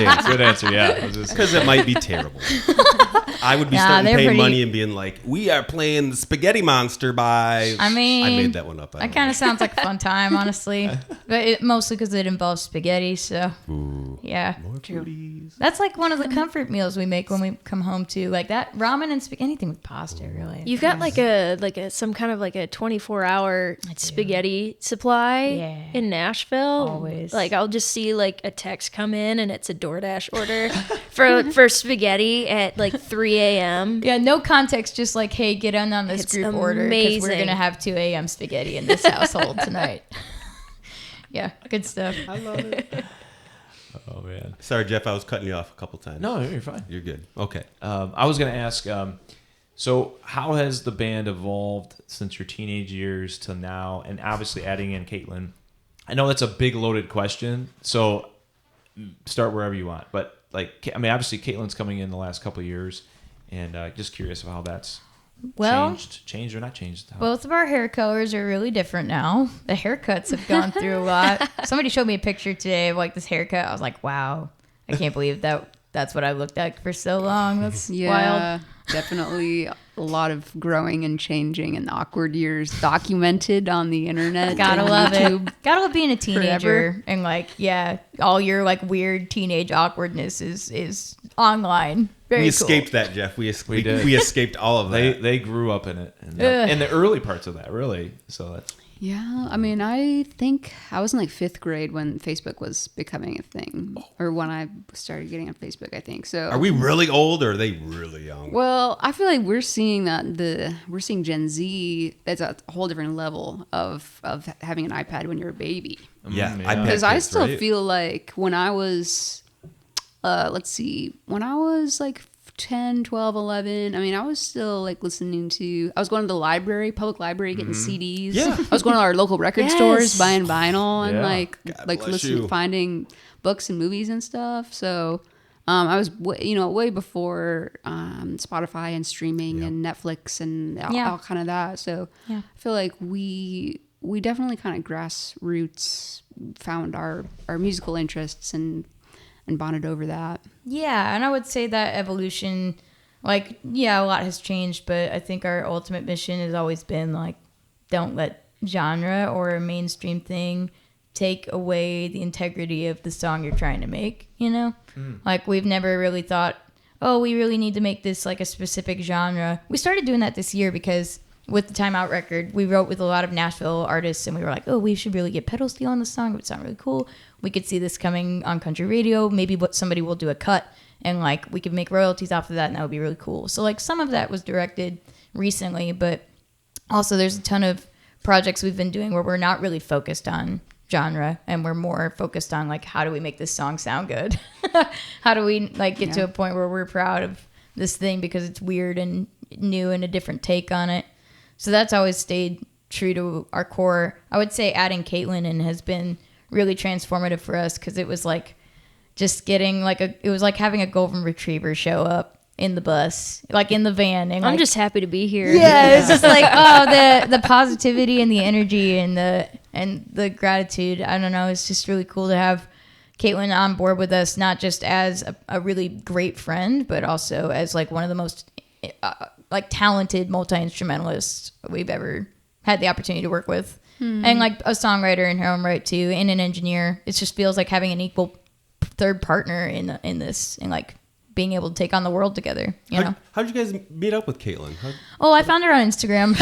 [SPEAKER 1] answer.
[SPEAKER 2] Good answer. Yeah.
[SPEAKER 1] Because it might be terrible. I would be
[SPEAKER 3] Nah,
[SPEAKER 1] starting
[SPEAKER 3] they're
[SPEAKER 1] paying
[SPEAKER 3] pretty-
[SPEAKER 1] money and being like, we are playing the Spaghetti Monster by...
[SPEAKER 3] I mean,
[SPEAKER 1] I made that one up.
[SPEAKER 3] That kind of sounds like a fun time, honestly. But mostly because it involves spaghetti. So, yeah.
[SPEAKER 1] More foodies.
[SPEAKER 3] That's like one of the comfort meals we make when we come home too. Like that ramen and spaghetti, anything with pasta, really.
[SPEAKER 5] You've got like a some kind of like a 24-hour spaghetti supply
[SPEAKER 3] Yeah.
[SPEAKER 5] in Nashville.
[SPEAKER 3] Always.
[SPEAKER 5] Like I'll just see like a text come in and it's a DoorDash order for spaghetti at like 3 a.m.
[SPEAKER 3] Yeah, no context, just like, hey, get on this
[SPEAKER 5] It's
[SPEAKER 3] group order because we're
[SPEAKER 5] amazing.
[SPEAKER 3] going to have 2 a.m. spaghetti in this household tonight. Yeah, good stuff.
[SPEAKER 2] I love it. Oh man.
[SPEAKER 1] Sorry, Jeff, I was cutting you off a couple times.
[SPEAKER 2] No, you're fine.
[SPEAKER 1] You're good. Okay.
[SPEAKER 2] I was going to ask, so how has the band evolved since your teenage years to now? And obviously adding in Caitlin. I know that's a big loaded question, so start wherever you want. But like, I mean, obviously Caitlin's coming in the last couple of years, and just curious of how that's changed or not changed.
[SPEAKER 3] Both of our hair colors are really different now. The haircuts have gone through a lot. Somebody showed me a picture today of like this haircut. I was like, wow, I can't believe that's what I looked like for so long. That's wild.
[SPEAKER 4] Definitely a lot of growing and changing and awkward years documented on the internet.
[SPEAKER 3] Gotta
[SPEAKER 4] and
[SPEAKER 3] love
[SPEAKER 4] YouTube.
[SPEAKER 3] it. Gotta love being a teenager
[SPEAKER 4] Forever.
[SPEAKER 3] and like, yeah, all your like weird teenage awkwardness is online. Very
[SPEAKER 1] We
[SPEAKER 3] cool.
[SPEAKER 1] escaped that, Jeff. We
[SPEAKER 2] did.
[SPEAKER 1] We escaped all of that.
[SPEAKER 2] They grew up in it, and
[SPEAKER 3] Ugh.
[SPEAKER 2] in the early parts of that, really. So that's
[SPEAKER 4] Yeah, I mean, I think I was in like 5th grade when Facebook was becoming a thing, or when I started getting on Facebook, I think. So
[SPEAKER 1] Are we really old or are they really young?
[SPEAKER 4] Well, I feel like we're seeing we're seeing Gen Z. That's a whole different level of having an iPad when you're a baby.
[SPEAKER 1] Yeah,
[SPEAKER 2] yeah.
[SPEAKER 1] iPad
[SPEAKER 4] Because I
[SPEAKER 1] kids,
[SPEAKER 4] still
[SPEAKER 1] right?
[SPEAKER 4] feel like when I was, when I was like 10, 12, 11, I mean, I was still like I was going to the library, public library, getting CDs.
[SPEAKER 1] Yeah.
[SPEAKER 4] I was going to our local record
[SPEAKER 5] Yes.
[SPEAKER 4] stores, buying vinyl and
[SPEAKER 2] Yeah.
[SPEAKER 4] like
[SPEAKER 1] bless you.
[SPEAKER 4] finding books and movies and stuff. So I was, way before Spotify and streaming and Netflix and all kind of that. So
[SPEAKER 3] Yeah.
[SPEAKER 4] I feel like we definitely kind of grassroots found our musical interests and bonded over that.
[SPEAKER 3] Yeah, and I would say that evolution, like, yeah, a lot has changed, but I think our ultimate mission has always been, like, don't let genre or a mainstream thing take away the integrity of the song you're trying to make, you know? Like, we've never really thought, oh, we really need to make this, like, a specific genre. We started doing that this year because with the Time Out record, we wrote with a lot of Nashville artists, and we were like, oh, we should really get pedal steel on the song. It would sound really cool. We could see this coming on country radio. Maybe somebody will do a cut, and like we could make royalties off of that, and that would be really cool. So like some of that was directed recently, but also there's a ton of projects we've been doing where we're not really focused on genre, and we're more focused on like how do we make this song sound good? How do we like get to a point where we're proud of this thing because it's weird and new and a different take on it. So that's always stayed true to our core. I would say adding Caitlin in has been really transformative for us because it was like just getting like it was like having a golden retriever show up in the bus, like in the van. And
[SPEAKER 5] I'm
[SPEAKER 3] like,
[SPEAKER 5] just happy to be here.
[SPEAKER 3] yeah, it's just like, oh, the positivity and the energy and the gratitude. I don't know. It's just really cool to have Caitlin on board with us, not just as a really great friend, but also as like one of the most like talented multi-instrumentalists we've ever had the opportunity to work with. And like a songwriter in her own right too, and an engineer. It just feels like having an equal third partner in this, and like being able to take on the world together. You know?
[SPEAKER 1] How'd you guys meet up with Caitlin?
[SPEAKER 3] I found her on Instagram.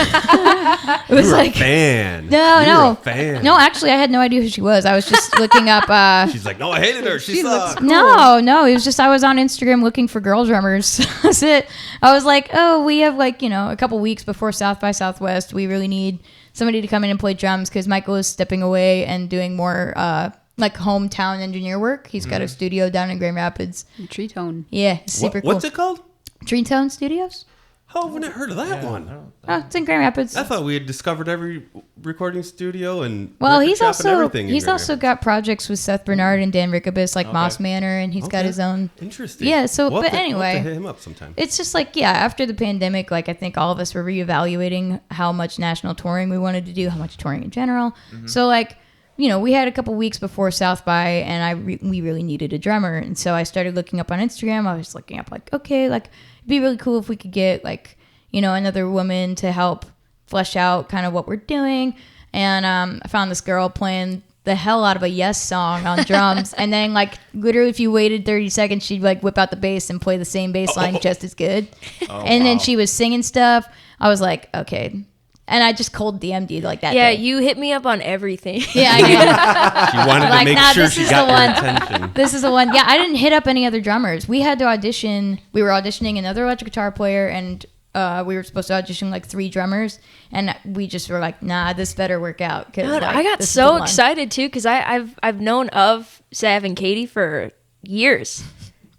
[SPEAKER 3] It was
[SPEAKER 1] You were
[SPEAKER 3] like
[SPEAKER 1] a fan.
[SPEAKER 3] No,
[SPEAKER 1] You
[SPEAKER 3] no,
[SPEAKER 1] were a fan.
[SPEAKER 3] no. Actually, I had no idea who she was. I was just looking up.
[SPEAKER 1] She's like, no, I hated her. She
[SPEAKER 4] looks
[SPEAKER 1] sucked.
[SPEAKER 4] cool.
[SPEAKER 3] No. It was just I was on Instagram looking for girl drummers. That's it. I was like, oh, we have like a couple weeks before South by Southwest. We really need somebody to come in and play drums because Michael is stepping away and doing more like hometown engineer work. He's got a studio down in Grand Rapids.
[SPEAKER 4] Tree Tone.
[SPEAKER 3] Yeah, it's super cool.
[SPEAKER 1] What's it called?
[SPEAKER 3] Tree Tone Studios.
[SPEAKER 1] How have we not heard of that one?
[SPEAKER 3] Oh, it's in Grand Rapids.
[SPEAKER 1] I thought we had discovered every recording studio and
[SPEAKER 3] Well,
[SPEAKER 1] record
[SPEAKER 3] he's
[SPEAKER 1] shop and
[SPEAKER 3] also
[SPEAKER 1] everything in
[SPEAKER 3] he's
[SPEAKER 1] Grand
[SPEAKER 3] also
[SPEAKER 1] Rapids.
[SPEAKER 3] got projects with Seth Bernard and Dan Rickabis, like
[SPEAKER 2] Okay.
[SPEAKER 3] Moss Manor, and he's got
[SPEAKER 1] Okay.
[SPEAKER 3] his own.
[SPEAKER 1] Interesting.
[SPEAKER 3] Yeah, so-
[SPEAKER 1] We'll
[SPEAKER 3] but
[SPEAKER 1] have to- we'll have to
[SPEAKER 3] anyway.
[SPEAKER 1] hit him up sometime.
[SPEAKER 3] It's just like, yeah, after the pandemic, like I think all of us were reevaluating how much national touring we wanted to do, how much touring in general. So like, we had a couple weeks before South by, and we really needed a drummer, and so I started looking up on Instagram. I was looking up like, okay, like it'd be really cool if we could get like another woman to help flesh out kind of what we're doing. And I found this girl playing the hell out of a Yes song on drums, and then like literally if you waited 30 seconds, she'd like whip out the bass and play the same bass line just as good. And then she was singing stuff. I was like, okay. And I just cold DM'd you like that
[SPEAKER 5] Yeah,
[SPEAKER 3] day.
[SPEAKER 5] you hit me up on everything.
[SPEAKER 3] Yeah, I know.
[SPEAKER 1] She wanted
[SPEAKER 3] Like,
[SPEAKER 1] to make
[SPEAKER 3] nah,
[SPEAKER 1] sure
[SPEAKER 3] this
[SPEAKER 1] she
[SPEAKER 3] is
[SPEAKER 1] got
[SPEAKER 3] the
[SPEAKER 1] your
[SPEAKER 3] one.
[SPEAKER 1] attention.
[SPEAKER 3] This is the one. Yeah, I didn't hit up any other drummers. We had to audition. We were auditioning another electric guitar player, and we were supposed to audition like 3 drummers, and we just were like, nah, this better work out.
[SPEAKER 5] God,
[SPEAKER 3] Like,
[SPEAKER 5] I got
[SPEAKER 3] this is the
[SPEAKER 5] so
[SPEAKER 3] one.
[SPEAKER 5] excited too because I've known of Sav and Katie for years,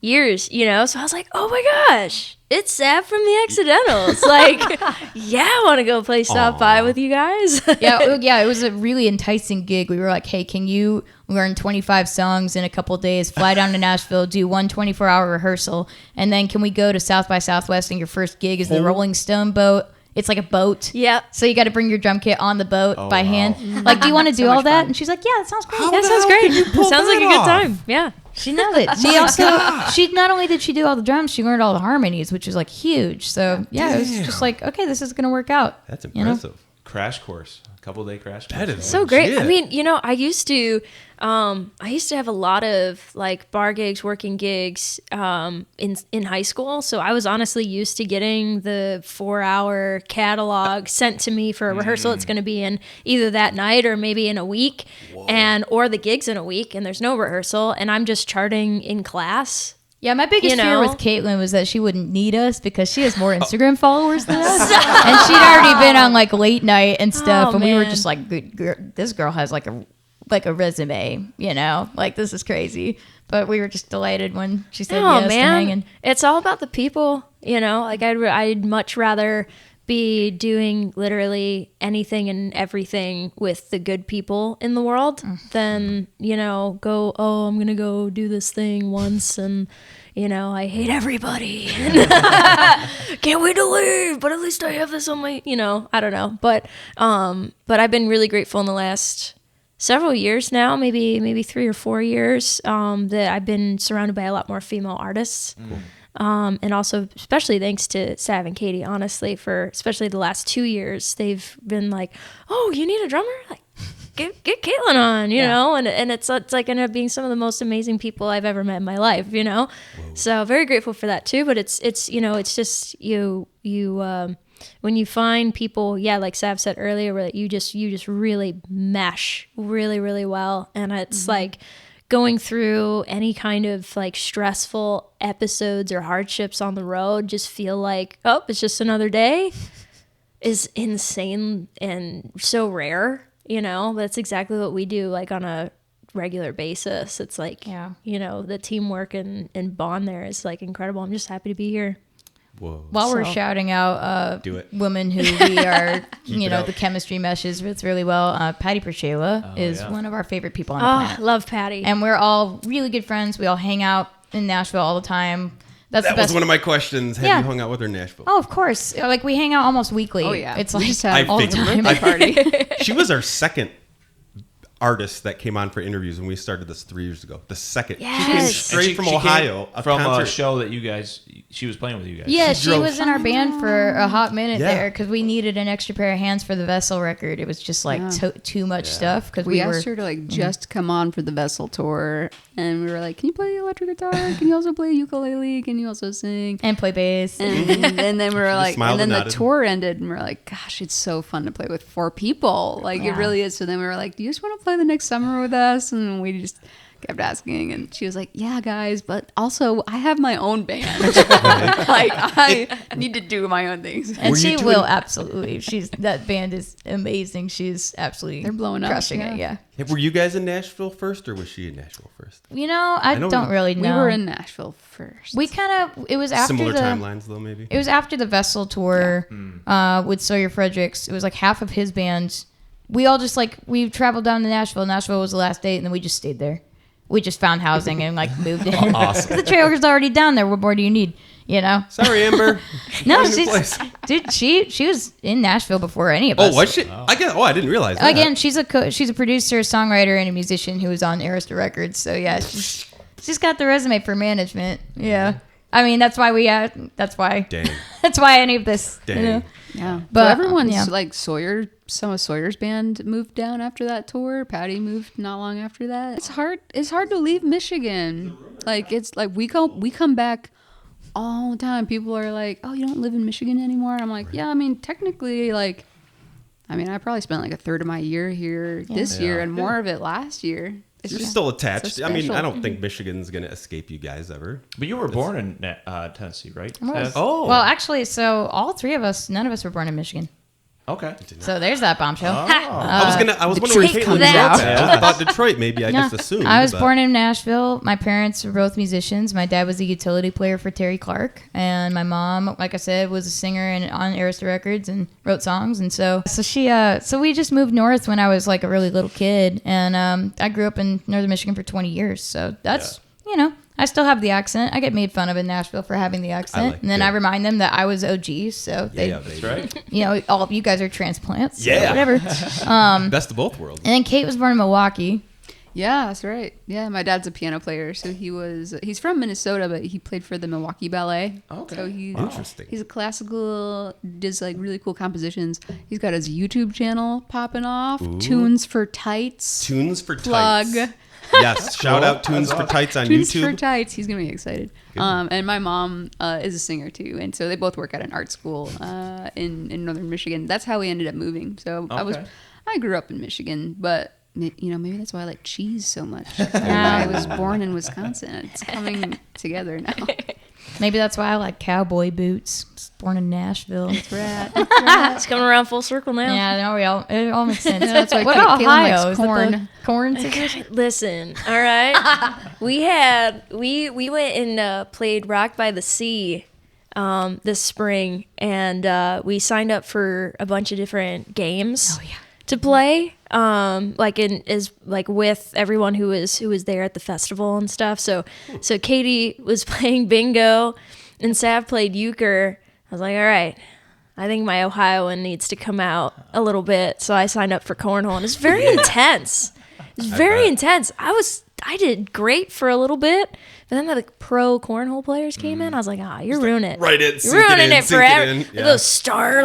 [SPEAKER 5] So I was like, oh my gosh, it's Sav from the Accidentals. Like, yeah, I want to go play South by with you guys.
[SPEAKER 3] Yeah, it was a really enticing gig. We were like, hey, can you learn 25 songs in a couple of days, fly down to Nashville, do one 24-hour rehearsal, and then can we go to South by Southwest and your first gig is the Rolling Stone boat. It's like a boat.
[SPEAKER 5] Yep.
[SPEAKER 3] So you got to bring your drum kit on the boat by hand. Like, do you want to do all that? And she's like, yeah, that sounds great.
[SPEAKER 1] How
[SPEAKER 5] That
[SPEAKER 1] the
[SPEAKER 5] sounds
[SPEAKER 1] hell
[SPEAKER 5] great.
[SPEAKER 1] can you pull
[SPEAKER 5] Sounds like a
[SPEAKER 1] that
[SPEAKER 5] good
[SPEAKER 1] off?
[SPEAKER 5] time. Yeah.
[SPEAKER 3] She nailed it. She also, she not only did she do all the drums, she learned all the harmonies, which is like huge. So yeah, it was just like, okay, this is gonna work out.
[SPEAKER 1] That's
[SPEAKER 3] you know?
[SPEAKER 1] impressive.
[SPEAKER 2] Crash course, a couple day crash course.
[SPEAKER 1] That is
[SPEAKER 5] So great.
[SPEAKER 1] legit.
[SPEAKER 5] I mean, I used to have a lot of like bar gigs, working gigs in high school. So I was honestly used to getting the 4-hour catalog sent to me for a rehearsal. It's going to be in either that night or maybe in a week, or the gig's in a week, and there's no rehearsal, and I'm just charting in class.
[SPEAKER 3] Yeah, my biggest
[SPEAKER 5] You
[SPEAKER 3] fear
[SPEAKER 5] know?
[SPEAKER 3] with Caitlin was that she wouldn't need us because she has more Instagram followers than us, and she'd already been on like late night and stuff,
[SPEAKER 5] Oh,
[SPEAKER 3] and we were
[SPEAKER 5] man.
[SPEAKER 3] just like, this girl has like a resume, like this is crazy. But we were just delighted when she said
[SPEAKER 5] Oh
[SPEAKER 3] yes to hanging.
[SPEAKER 5] man, it's all about the people. Like I'd much rather be doing literally anything and everything with the good people in the world than go, oh, I'm gonna go do this thing once and I hate everybody can't wait to leave, but at least I have this on my I don't know, but I've been really grateful in the last several years now, maybe 3 or 4 years, that I've been surrounded by a lot more female artists. And also, especially thanks to Sav and Katie, honestly, for especially the last 2 years, they've been like, "Oh, you need a drummer? Like, get Caitlin on, you know." And it's like ended up being some of the most amazing people I've ever met in my life, So very grateful for that too. But it's just you when you find people, like Sav said earlier, where you just really mesh really, really well, and it's like going through any kind of like stressful episodes or hardships on the road, just feel like, oh, it's just another day, is insane and so rare. That's exactly what we do, like on a regular basis. It's like, the teamwork and bond there is like incredible. I'm just happy to be here.
[SPEAKER 1] Whoa.
[SPEAKER 3] While we're shouting out
[SPEAKER 1] Do it.
[SPEAKER 3] women who we are,
[SPEAKER 1] it up.
[SPEAKER 3] the chemistry meshes with really well, Patty Perchela is one of our favorite people on the
[SPEAKER 5] Oh,
[SPEAKER 3] planet.
[SPEAKER 5] love Patty.
[SPEAKER 3] And we're all really good friends. We all hang out in Nashville all the time. That's
[SPEAKER 1] That
[SPEAKER 3] the best.
[SPEAKER 1] was one of my questions. Have
[SPEAKER 3] Yeah.
[SPEAKER 1] you hung out with her in Nashville?
[SPEAKER 3] Oh, of course. Like we hang out almost weekly.
[SPEAKER 4] Oh, yeah.
[SPEAKER 3] It's
[SPEAKER 4] We
[SPEAKER 3] like
[SPEAKER 4] just had
[SPEAKER 3] all the
[SPEAKER 1] figured.
[SPEAKER 3] time.
[SPEAKER 1] I-
[SPEAKER 4] party.
[SPEAKER 1] She was our second artists that came on for interviews when we started this 3 years ago. The second.
[SPEAKER 5] Yes.
[SPEAKER 1] She came
[SPEAKER 5] And
[SPEAKER 1] straight from
[SPEAKER 2] she
[SPEAKER 1] Ohio.
[SPEAKER 2] came from a
[SPEAKER 1] concert.
[SPEAKER 2] show that she was playing with you guys.
[SPEAKER 3] Yeah,
[SPEAKER 1] She
[SPEAKER 3] she
[SPEAKER 1] drove-
[SPEAKER 3] was in our band for a hot minute
[SPEAKER 1] Yeah.
[SPEAKER 3] there because we needed an extra pair of hands for the Vessel record. It was just like too much stuff because
[SPEAKER 4] We
[SPEAKER 3] we
[SPEAKER 4] asked
[SPEAKER 3] were.
[SPEAKER 4] her to like just come on for the Vessel tour, and we were like, "Can you play electric guitar? Can you also play ukulele? Can you also sing?"
[SPEAKER 3] And play bass.
[SPEAKER 4] And then we were like,
[SPEAKER 1] smiled
[SPEAKER 4] and then
[SPEAKER 1] and
[SPEAKER 4] the
[SPEAKER 1] nodded.
[SPEAKER 4] tour ended, and we are like, "Gosh, it's so fun to play with 4 people. Like it
[SPEAKER 3] Yeah.
[SPEAKER 4] really is." So then we were like, "Do you just want to play the next summer with us?" And we just kept asking, and she was like, "Yeah, guys, but also I have my own band. Like I need to do my own things."
[SPEAKER 3] And
[SPEAKER 1] Were you
[SPEAKER 3] she
[SPEAKER 1] doing-
[SPEAKER 3] will absolutely. That band is amazing. She's absolutely
[SPEAKER 4] They're blowing up,
[SPEAKER 3] crushing
[SPEAKER 4] yeah.
[SPEAKER 3] it. Yeah.
[SPEAKER 1] Hey, were you guys in Nashville first, or was she in Nashville first?
[SPEAKER 3] You know, I
[SPEAKER 1] know
[SPEAKER 3] don't
[SPEAKER 1] we-
[SPEAKER 3] really
[SPEAKER 4] We
[SPEAKER 3] know.
[SPEAKER 4] were in Nashville first.
[SPEAKER 3] We kind of. It was after
[SPEAKER 1] Similar
[SPEAKER 3] the.
[SPEAKER 1] timelines, though, maybe.
[SPEAKER 3] It was after the Vessel tour with Sawyer Fredericks. It was like half of his band. We all just like we traveled down to Nashville. Nashville was the last date, and then we just stayed there. We just found housing and like moved in.
[SPEAKER 1] Awesome.
[SPEAKER 3] The trailer's already down there. What more do you need? You know?
[SPEAKER 1] Sorry, Amber.
[SPEAKER 3] No,
[SPEAKER 1] Find a new place.
[SPEAKER 3] dude. She was in Nashville before any of us.
[SPEAKER 1] Oh, was she? I didn't realize that.
[SPEAKER 3] Again, she's a producer, songwriter, and a musician who was on Arista Records. So yeah, she's got the resume for management. Yeah, I mean that's why that's why
[SPEAKER 1] Dang.
[SPEAKER 3] that's why any of this.
[SPEAKER 1] Dang.
[SPEAKER 3] You know?
[SPEAKER 4] Yeah,
[SPEAKER 3] But,
[SPEAKER 4] but everyone's
[SPEAKER 3] yeah.
[SPEAKER 4] like some of Sawyer's band moved down after that tour. Patty moved not long after that. It's hard. It's hard to leave Michigan. Like it's like we come back all the time. People are like, "Oh, you don't live in Michigan anymore." I'm like, "Yeah, I mean, technically, like, I probably spent like a third of my year here this year and more of it last year." It's
[SPEAKER 1] You're
[SPEAKER 4] just
[SPEAKER 1] still attached.
[SPEAKER 4] so
[SPEAKER 1] I mean, I
[SPEAKER 4] special.
[SPEAKER 1] don't think Michigan's going to escape you guys ever.
[SPEAKER 2] But you were born in Tennessee, right?
[SPEAKER 3] Was.
[SPEAKER 1] Oh.
[SPEAKER 3] Well, actually, so all three of us, none of us were born in Michigan.
[SPEAKER 2] Okay.
[SPEAKER 3] So there's that bombshell.
[SPEAKER 1] I was wondering
[SPEAKER 4] Detroit
[SPEAKER 1] Caitlin
[SPEAKER 4] comes
[SPEAKER 1] was
[SPEAKER 4] out.
[SPEAKER 1] there. I thought Detroit, maybe. I
[SPEAKER 3] No,
[SPEAKER 1] just assumed.
[SPEAKER 3] I was
[SPEAKER 1] but-
[SPEAKER 3] born in Nashville. My parents were both musicians. My dad was a utility player for Terry Clark, and my mom, like I said, was a singer and on Arista Records and wrote songs. And so we just moved north when I was like a really little kid, and I grew up in northern Michigan for 20 years. So that's I still have the accent. I get made fun of in Nashville for having the accent, and then I remind them that I was OG. So they,
[SPEAKER 1] Yeah, baby.
[SPEAKER 2] That's right.
[SPEAKER 3] all of you guys are transplants. so
[SPEAKER 1] Yeah.
[SPEAKER 3] whatever.
[SPEAKER 1] Best of both worlds.
[SPEAKER 3] And then Kate was born in Milwaukee.
[SPEAKER 4] Yeah, that's right. Yeah, my dad's a piano player, so he's from Minnesota, but he played for the Milwaukee Ballet.
[SPEAKER 2] Okay.
[SPEAKER 4] So
[SPEAKER 1] Interesting.
[SPEAKER 4] he's a classical, does like really cool compositions. He's got his YouTube channel popping off, Tunes for Tights.
[SPEAKER 1] Tunes for
[SPEAKER 4] Plug.
[SPEAKER 1] Tights. Yes, shout out Tunes for Tights on
[SPEAKER 4] Tunes for
[SPEAKER 1] YouTube.
[SPEAKER 4] Tights. He's gonna be excited. And my mom is a singer too, and so they both work at an art school in northern Michigan. That's how we ended up moving. So
[SPEAKER 2] Okay.
[SPEAKER 4] I grew up in Michigan, but maybe that's why I like cheese so much. I was born in Wisconsin. It's coming together now.
[SPEAKER 3] Maybe that's why I like cowboy boots. Just born in Nashville.
[SPEAKER 5] It's coming around full circle now.
[SPEAKER 3] Yeah, no, it all makes sense.
[SPEAKER 4] that's why
[SPEAKER 3] what
[SPEAKER 4] Caitlin
[SPEAKER 3] about Ohio?
[SPEAKER 4] likes
[SPEAKER 3] Is that
[SPEAKER 4] corn.
[SPEAKER 3] the corn situation?
[SPEAKER 5] Listen, all right. we went and played Rock by the Sea this spring, and we signed up for a bunch of different games to play. With everyone who was there at the festival and stuff. So Katie was playing bingo, and Sav played euchre. I was like, all right. I think my Ohioan needs to come out a little bit. So I signed up for cornhole, and it's very intense. It's very intense. I did great for a little bit, but then the pro cornhole players came in. I was like, you're ruining it.
[SPEAKER 1] Right in,
[SPEAKER 5] You're
[SPEAKER 1] sink it
[SPEAKER 5] ruining
[SPEAKER 1] in,
[SPEAKER 5] it
[SPEAKER 1] sink
[SPEAKER 5] forever.
[SPEAKER 1] it in. Yeah.
[SPEAKER 5] Those star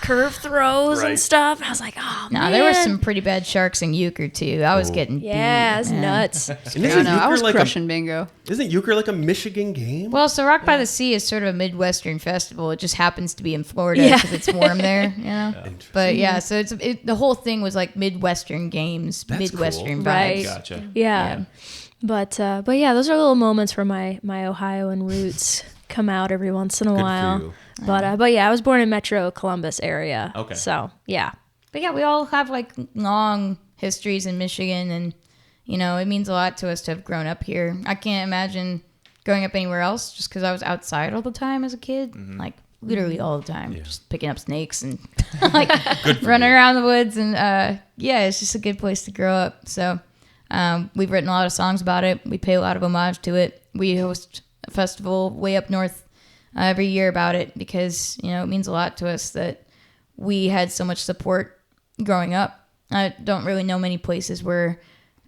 [SPEAKER 5] curve throws
[SPEAKER 1] Right.
[SPEAKER 5] and stuff. And I was like, man.
[SPEAKER 3] There were some pretty bad sharks in euchre too. I was getting
[SPEAKER 5] Yeah,
[SPEAKER 3] beat,
[SPEAKER 5] it's
[SPEAKER 3] man.
[SPEAKER 5] nuts.
[SPEAKER 1] And
[SPEAKER 4] I
[SPEAKER 1] isn't
[SPEAKER 4] know. I was
[SPEAKER 1] euchre like
[SPEAKER 4] crushing bingo.
[SPEAKER 1] isn't euchre like a Michigan game?
[SPEAKER 3] Well, so Rock by the Sea is sort of a Midwestern festival. It just happens to be in Florida
[SPEAKER 5] Yeah.
[SPEAKER 3] because it's warm there, you know. But yeah, so the whole thing was like Midwestern games,
[SPEAKER 1] That's
[SPEAKER 3] Midwestern
[SPEAKER 1] cool.
[SPEAKER 3] vibes.
[SPEAKER 5] Right.
[SPEAKER 2] Gotcha.
[SPEAKER 5] Yeah. But yeah, those are little moments where my Ohioan roots come out every once in a
[SPEAKER 1] for
[SPEAKER 5] while.
[SPEAKER 1] you.
[SPEAKER 5] But yeah, I was born in Metro Columbus area.
[SPEAKER 2] Okay.
[SPEAKER 5] So yeah.
[SPEAKER 3] But yeah, we all have like long histories in Michigan, and it means a lot to us to have grown up here. I can't imagine growing up anywhere else just because I was outside all the time as a kid, like literally all the time, just picking up snakes and like running around the woods. And it's just a good place to grow up. So we've written a lot of songs about it. We pay a lot of homage to it. We host a festival way up north every year about it because it means a lot to us that we had so much support growing up, I don't really know many places where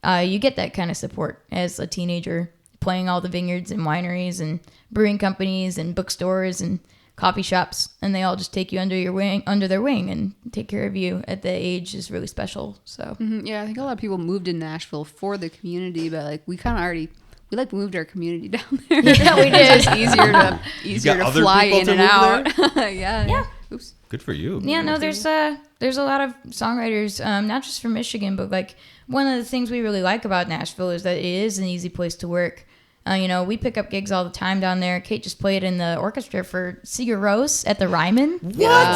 [SPEAKER 3] you get that kind of support as a teenager, playing all the vineyards and wineries and brewing companies and bookstores and coffee shops, and they all just take you under their wing and take care of you at the age is really special. So
[SPEAKER 4] Yeah, I think a lot of people moved to Nashville for the community, but like we kind of already moved our community down there.
[SPEAKER 3] Yeah, we did.
[SPEAKER 4] It's just easier to
[SPEAKER 1] other
[SPEAKER 4] fly
[SPEAKER 1] people
[SPEAKER 4] in
[SPEAKER 1] to
[SPEAKER 4] and
[SPEAKER 1] move
[SPEAKER 4] out. Yeah. Oops.
[SPEAKER 1] Good for you.
[SPEAKER 3] Yeah, no, there's a lot of songwriters, not just from Michigan, but like one of the things we really like about Nashville is that it is an easy place to work. We pick up gigs all the time down there. Kate just played in the orchestra for Sigur Rós at the Ryman.
[SPEAKER 1] What?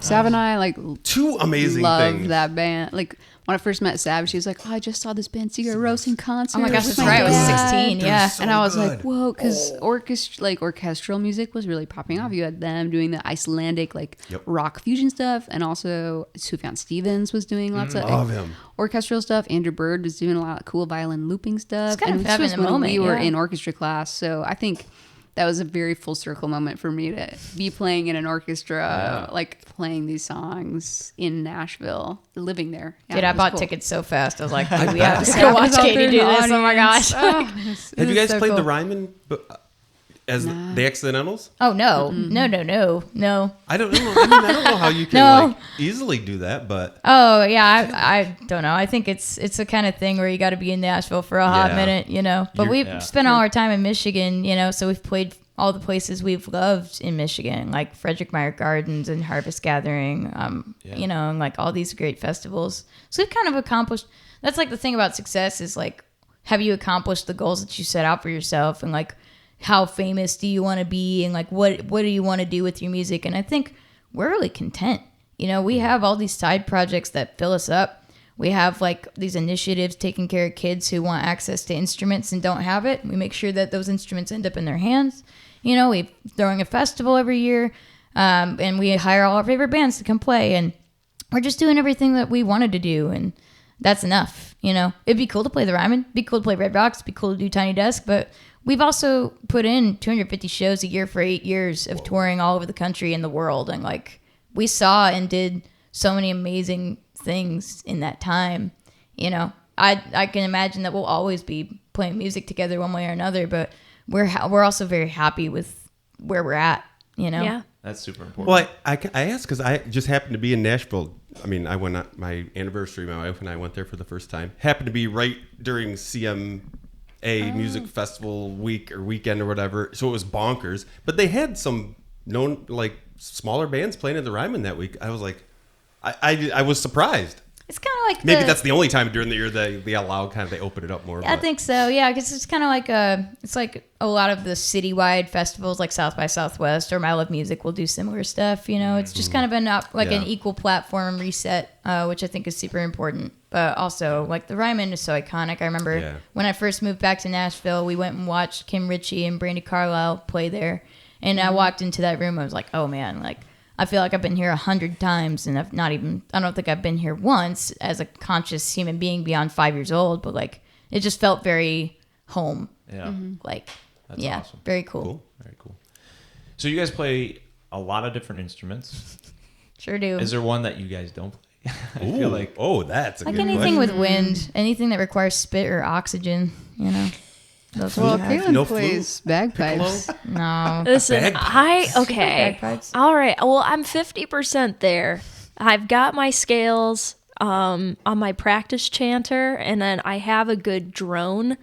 [SPEAKER 4] Sav and I like
[SPEAKER 1] Two amazing
[SPEAKER 4] love
[SPEAKER 1] things.
[SPEAKER 4] that band. Like when I first met Sav, she was like, "Oh, I just saw this band Sigur Rós in concert."
[SPEAKER 3] Oh my gosh,
[SPEAKER 4] with
[SPEAKER 3] that's right. I was
[SPEAKER 4] dad."
[SPEAKER 3] 16. Yeah.
[SPEAKER 1] so
[SPEAKER 4] And I was
[SPEAKER 1] good.
[SPEAKER 4] like, whoa, because orchestral music was really popping off. You had them doing the Icelandic rock fusion stuff, and also Sufjan Stevens was doing lots of
[SPEAKER 1] Love him.
[SPEAKER 4] orchestral stuff. Andrew Bird was doing a lot of cool violin looping stuff.
[SPEAKER 3] kind of
[SPEAKER 4] And this
[SPEAKER 3] having
[SPEAKER 4] was
[SPEAKER 3] a
[SPEAKER 4] when
[SPEAKER 3] moment,
[SPEAKER 4] we were
[SPEAKER 3] yeah.
[SPEAKER 4] in orchestra class, so I think that was a very full circle moment for me to be playing in an orchestra, like playing these songs in Nashville, living there. Yeah,
[SPEAKER 3] Dude, I
[SPEAKER 4] it was
[SPEAKER 3] bought
[SPEAKER 4] cool.
[SPEAKER 3] tickets so fast. I was like, we have to
[SPEAKER 4] Sav
[SPEAKER 3] go watch
[SPEAKER 4] was out
[SPEAKER 3] Katie
[SPEAKER 4] there
[SPEAKER 3] do
[SPEAKER 4] in the
[SPEAKER 3] this. Oh my
[SPEAKER 4] audience.
[SPEAKER 3] gosh.
[SPEAKER 1] Have you guys
[SPEAKER 3] so
[SPEAKER 1] played the
[SPEAKER 3] cool.
[SPEAKER 1] Ryman as the Accidentals?
[SPEAKER 3] Oh, no. No.
[SPEAKER 1] I don't know. I don't know how you can
[SPEAKER 3] No.
[SPEAKER 1] easily do that, but
[SPEAKER 3] Oh, yeah. I don't know. I think it's the kind of thing where you got to be in Nashville for a hot
[SPEAKER 1] Yeah.
[SPEAKER 3] minute, But we've
[SPEAKER 2] yeah.
[SPEAKER 3] spent all our time in Michigan, so we've played all the places we've loved in Michigan, like Frederick Meyer Gardens and Harvest Gathering, and like all these great festivals. So we've kind of accomplished. That's like the thing about success is like, have you accomplished the goals that you set out for yourself, and like, how famous do you want to be, and like, what do you want to do with your music? And I think we're really content. We have all these side projects that fill us up. We have like these initiatives taking care of kids who want access to instruments and don't have it. We make sure that those instruments end up in their hands. We're throwing a festival every year, and we hire all our favorite bands to come play, and we're just doing everything that we wanted to do, and that's enough. It'd be cool to play the Ryman, it'd be cool to play Red Rocks, it'd be cool to do Tiny Desk, but we've also put in 250 shows a year for 8 years of touring all over the country and the world, and like we saw and did so many amazing things in that time. I can imagine that we'll always be playing music together one way or another, but we're also very happy with where we're at.
[SPEAKER 5] Yeah.
[SPEAKER 2] That's super important.
[SPEAKER 1] well, I asked because I just happened to be in Nashville. I mean, I went on my anniversary. My wife and I went there for the first time. Happened to be right during CMA Music Festival week or weekend or whatever. So it was bonkers. But they had some known like smaller bands playing at the Ryman that week. I was like, I was surprised.
[SPEAKER 3] It's kind of like
[SPEAKER 1] Maybe that's the only time during the year they allow they open it up more.
[SPEAKER 3] I
[SPEAKER 1] but-
[SPEAKER 3] think so. Yeah, because it's kind of like it's like a lot of the citywide festivals, like South by Southwest or My Love Music, will do similar stuff. It's just kind of an equal platform reset, which I think is super important. But also, like the Ryman is so iconic. I remember when I first moved back to Nashville, we went and watched Kim Ritchie and Brandi Carlile play there, and I walked into that room. I was like, oh man, like. I feel like I've been here 100 times, and I don't think I've been here once as a conscious human being beyond 5 years old, but like, it just felt very home.
[SPEAKER 2] Yeah.
[SPEAKER 3] Like,
[SPEAKER 2] That's
[SPEAKER 3] yeah,
[SPEAKER 2] awesome.
[SPEAKER 3] very cool.
[SPEAKER 2] Very cool. So you guys play a lot of different instruments.
[SPEAKER 3] Sure do.
[SPEAKER 2] Is there one that you guys don't play? I
[SPEAKER 1] Ooh,
[SPEAKER 2] feel like
[SPEAKER 1] that's a
[SPEAKER 3] Like
[SPEAKER 1] good
[SPEAKER 3] anything
[SPEAKER 1] question.
[SPEAKER 3] with wind, anything that requires spit or oxygen, Those
[SPEAKER 4] Well,
[SPEAKER 3] ones I have.
[SPEAKER 4] Caitlin
[SPEAKER 1] No
[SPEAKER 4] plays bagpipes.
[SPEAKER 3] No.
[SPEAKER 5] Listen,
[SPEAKER 1] Bagpipes.
[SPEAKER 5] okay.
[SPEAKER 3] Bagpipes.
[SPEAKER 5] All right. Well, I'm 50% there. I've got my scales on my practice chanter, and then I have a good drone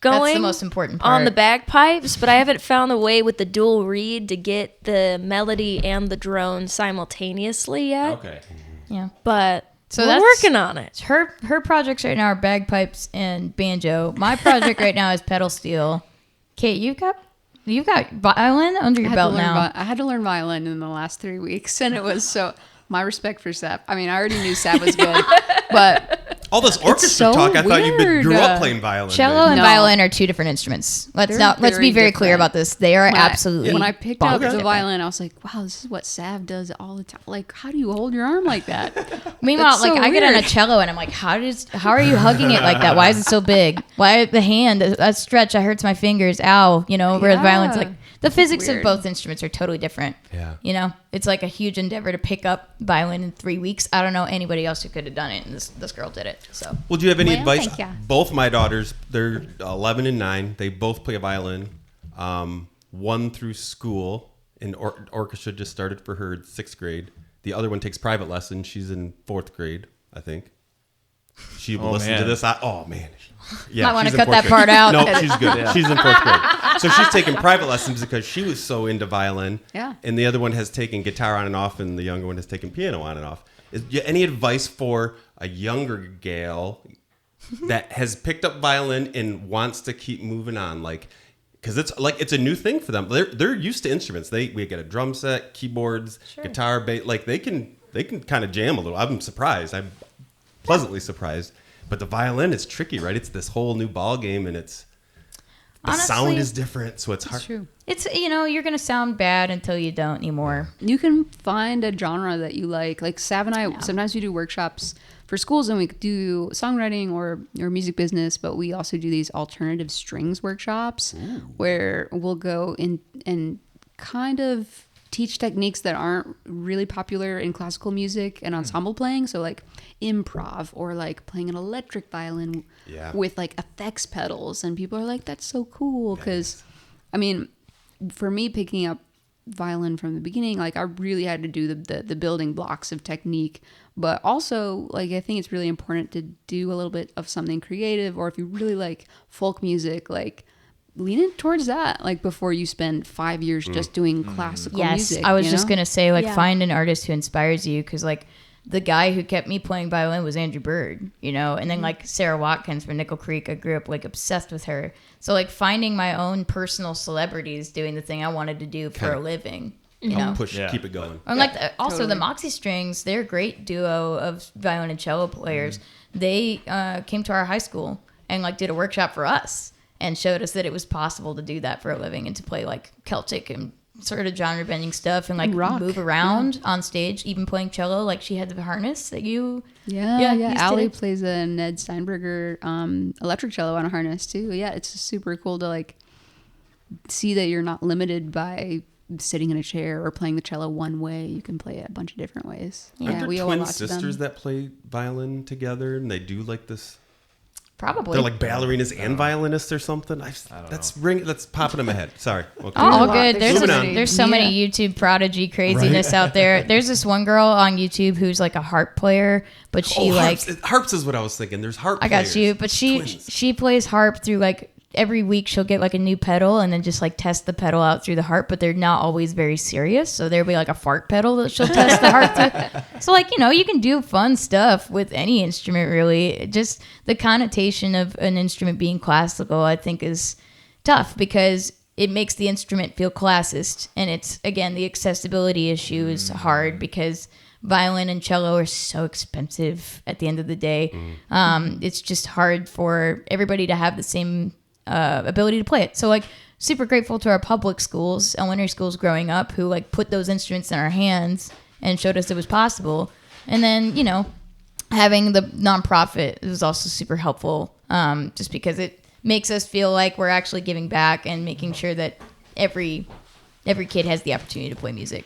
[SPEAKER 5] going.
[SPEAKER 3] That's the most important part.
[SPEAKER 5] On the bagpipes, but I haven't found a way with the dual reed to get the melody and the drone simultaneously yet.
[SPEAKER 2] okay.
[SPEAKER 3] Yeah.
[SPEAKER 5] But
[SPEAKER 3] So
[SPEAKER 5] we're
[SPEAKER 3] that's-
[SPEAKER 5] working on it.
[SPEAKER 3] Her projects right now are bagpipes and banjo. My project right now is pedal steel. Kate, you've got violin under your belt now.
[SPEAKER 4] I had to learn violin in the last 3 weeks, and it was so. My respect for Sav. I mean, I already knew Sav was good, but
[SPEAKER 1] All this orchestra
[SPEAKER 4] so
[SPEAKER 1] talk. I thought you
[SPEAKER 4] weird.
[SPEAKER 1] grew up playing violin.
[SPEAKER 3] Cello and
[SPEAKER 4] No.
[SPEAKER 3] violin are two different instruments. Let's
[SPEAKER 4] They're
[SPEAKER 3] be very
[SPEAKER 4] very
[SPEAKER 3] clear
[SPEAKER 4] different.
[SPEAKER 3] about this. They are
[SPEAKER 4] when I-
[SPEAKER 3] absolutely.
[SPEAKER 4] when I picked up
[SPEAKER 3] bonkers
[SPEAKER 4] the
[SPEAKER 3] different.
[SPEAKER 4] violin, I was like, "Wow, this is what Sav does all the time. Like, how do you hold your arm like that?"
[SPEAKER 3] Meanwhile,
[SPEAKER 4] It's so
[SPEAKER 3] like I get on a
[SPEAKER 4] weird.
[SPEAKER 3] cello and I'm like, how are you hugging it like that? Why is it so big? Why the hand that stretch? I hurts my fingers. Ow! Whereas
[SPEAKER 4] Yeah.
[SPEAKER 3] violin's like The physics
[SPEAKER 4] weird.
[SPEAKER 3] of both instruments are totally different.
[SPEAKER 1] Yeah.
[SPEAKER 3] You know, it's like a huge endeavor to pick up violin in 3 weeks. I don't know anybody else who could have done it, and this girl did it. So,
[SPEAKER 1] Well, do you have any
[SPEAKER 4] Well,
[SPEAKER 1] advice?
[SPEAKER 4] thank ya.
[SPEAKER 1] Both my daughters, they're 11 and 9. They both play a violin. One through school, and orchestra just started for her in 6th grade. The other one takes private lessons. She's in 4th grade, I think. She will listen to
[SPEAKER 2] man.
[SPEAKER 1] this. Oh, man.
[SPEAKER 3] Might wanna
[SPEAKER 1] she's in
[SPEAKER 3] cut
[SPEAKER 1] 4th
[SPEAKER 3] that
[SPEAKER 1] grade.
[SPEAKER 3] part out.
[SPEAKER 1] No, she's good. She's in 4th grade. So she's taking private lessons because she was so into violin.
[SPEAKER 4] Yeah.
[SPEAKER 1] And the other one has taken guitar on and off, and the younger one has taken piano on and off. Any advice for a younger gal that has picked up violin and wants to keep moving on? Like, because it's a new thing for them. They're used to instruments. We get a drum set, keyboards, guitar, bass. Like they can kind of jam a little. I'm surprised. I'm pleasantly surprised. But the violin is tricky, right? It's this whole new ball game, and the
[SPEAKER 3] Honestly,
[SPEAKER 1] sound is different, so it's hard.
[SPEAKER 4] It's true.
[SPEAKER 3] it's, you know, you're gonna sound bad until you don't anymore.
[SPEAKER 4] You can find a genre that you like. Like Sav and I, sometimes we do workshops for schools, and we do songwriting or music business, but we also do these alternative strings workshops where we'll go in and kind of teach techniques that aren't really popular in classical music and ensemble playing. So like improv or like playing an electric violin with like effects pedals. And people are like, that's so cool. Because, I mean, for me picking up violin from the beginning, like I really had to do the building blocks of technique. But also, like, I think it's really important to do a little bit of something creative. Or if you really like folk music, like lean in towards that, like before you spend 5 years just doing classical music.
[SPEAKER 3] I was
[SPEAKER 4] you
[SPEAKER 3] just
[SPEAKER 4] know?
[SPEAKER 3] gonna say, like,
[SPEAKER 5] Yeah.
[SPEAKER 3] find an artist who inspires you, because like the guy who kept me playing violin was Andrew Bird, you know, and then like Sarah Watkins from Nickel Creek. I grew up like obsessed with her. So like finding my own personal celebrities doing the thing I wanted to do for a living, you know.
[SPEAKER 1] Keep it going.
[SPEAKER 3] And like also the
[SPEAKER 4] totally.
[SPEAKER 3] Moxie Strings, they're a great duo of violin and cello players. They came to our high school and like did a workshop for us and showed us that it was possible to do that for a living and to play like Celtic and sort of genre bending stuff and like
[SPEAKER 4] Rock.
[SPEAKER 3] move around on stage, even playing cello. Like she had the harness that you
[SPEAKER 4] Yeah.
[SPEAKER 3] used to
[SPEAKER 4] Allie
[SPEAKER 3] do.
[SPEAKER 4] plays a Ned Steinberger electric cello on a harness too. Yeah, it's super cool to like see that you're not limited by sitting in a chair or playing the cello one way. You can play it a bunch of different ways.
[SPEAKER 1] Aren't
[SPEAKER 4] Yeah,
[SPEAKER 1] there
[SPEAKER 4] we owe a
[SPEAKER 1] twin
[SPEAKER 4] lot to them.
[SPEAKER 1] sisters that play violin together, and they do like this?
[SPEAKER 3] probably.
[SPEAKER 1] They're like ballerinas and violinists or something. That's popping in my head. Sorry. Okay.
[SPEAKER 3] Oh, all
[SPEAKER 4] There's
[SPEAKER 3] good.
[SPEAKER 4] a
[SPEAKER 3] There's
[SPEAKER 1] lot. Moving on.
[SPEAKER 3] there's so many YouTube prodigy craziness out there. There's this one girl on YouTube who's like a harp player, but she like
[SPEAKER 1] harps is what I was thinking. There's harp.
[SPEAKER 3] I got
[SPEAKER 1] players.
[SPEAKER 3] you, but
[SPEAKER 1] Twins.
[SPEAKER 3] she plays harp through like every week she'll get like a new pedal and then just like test the pedal out through the harp, but they're not always very serious. So there'll be like a fart pedal that she'll test the harp to. So like, you know, you can do fun stuff with any instrument really. Just the connotation of an instrument being classical, I think, is tough because it makes the instrument feel classist. And it's, again, the accessibility issue is hard because violin and cello are so expensive at the end of the day. It's just hard for everybody to have the same ability to play it. So like super grateful to our public schools, elementary schools growing up who like put those instruments in our hands and showed us it was possible. And then, you know, having the nonprofit is also super helpful just because it makes us feel like we're actually giving back and making sure that every kid has the opportunity to play music.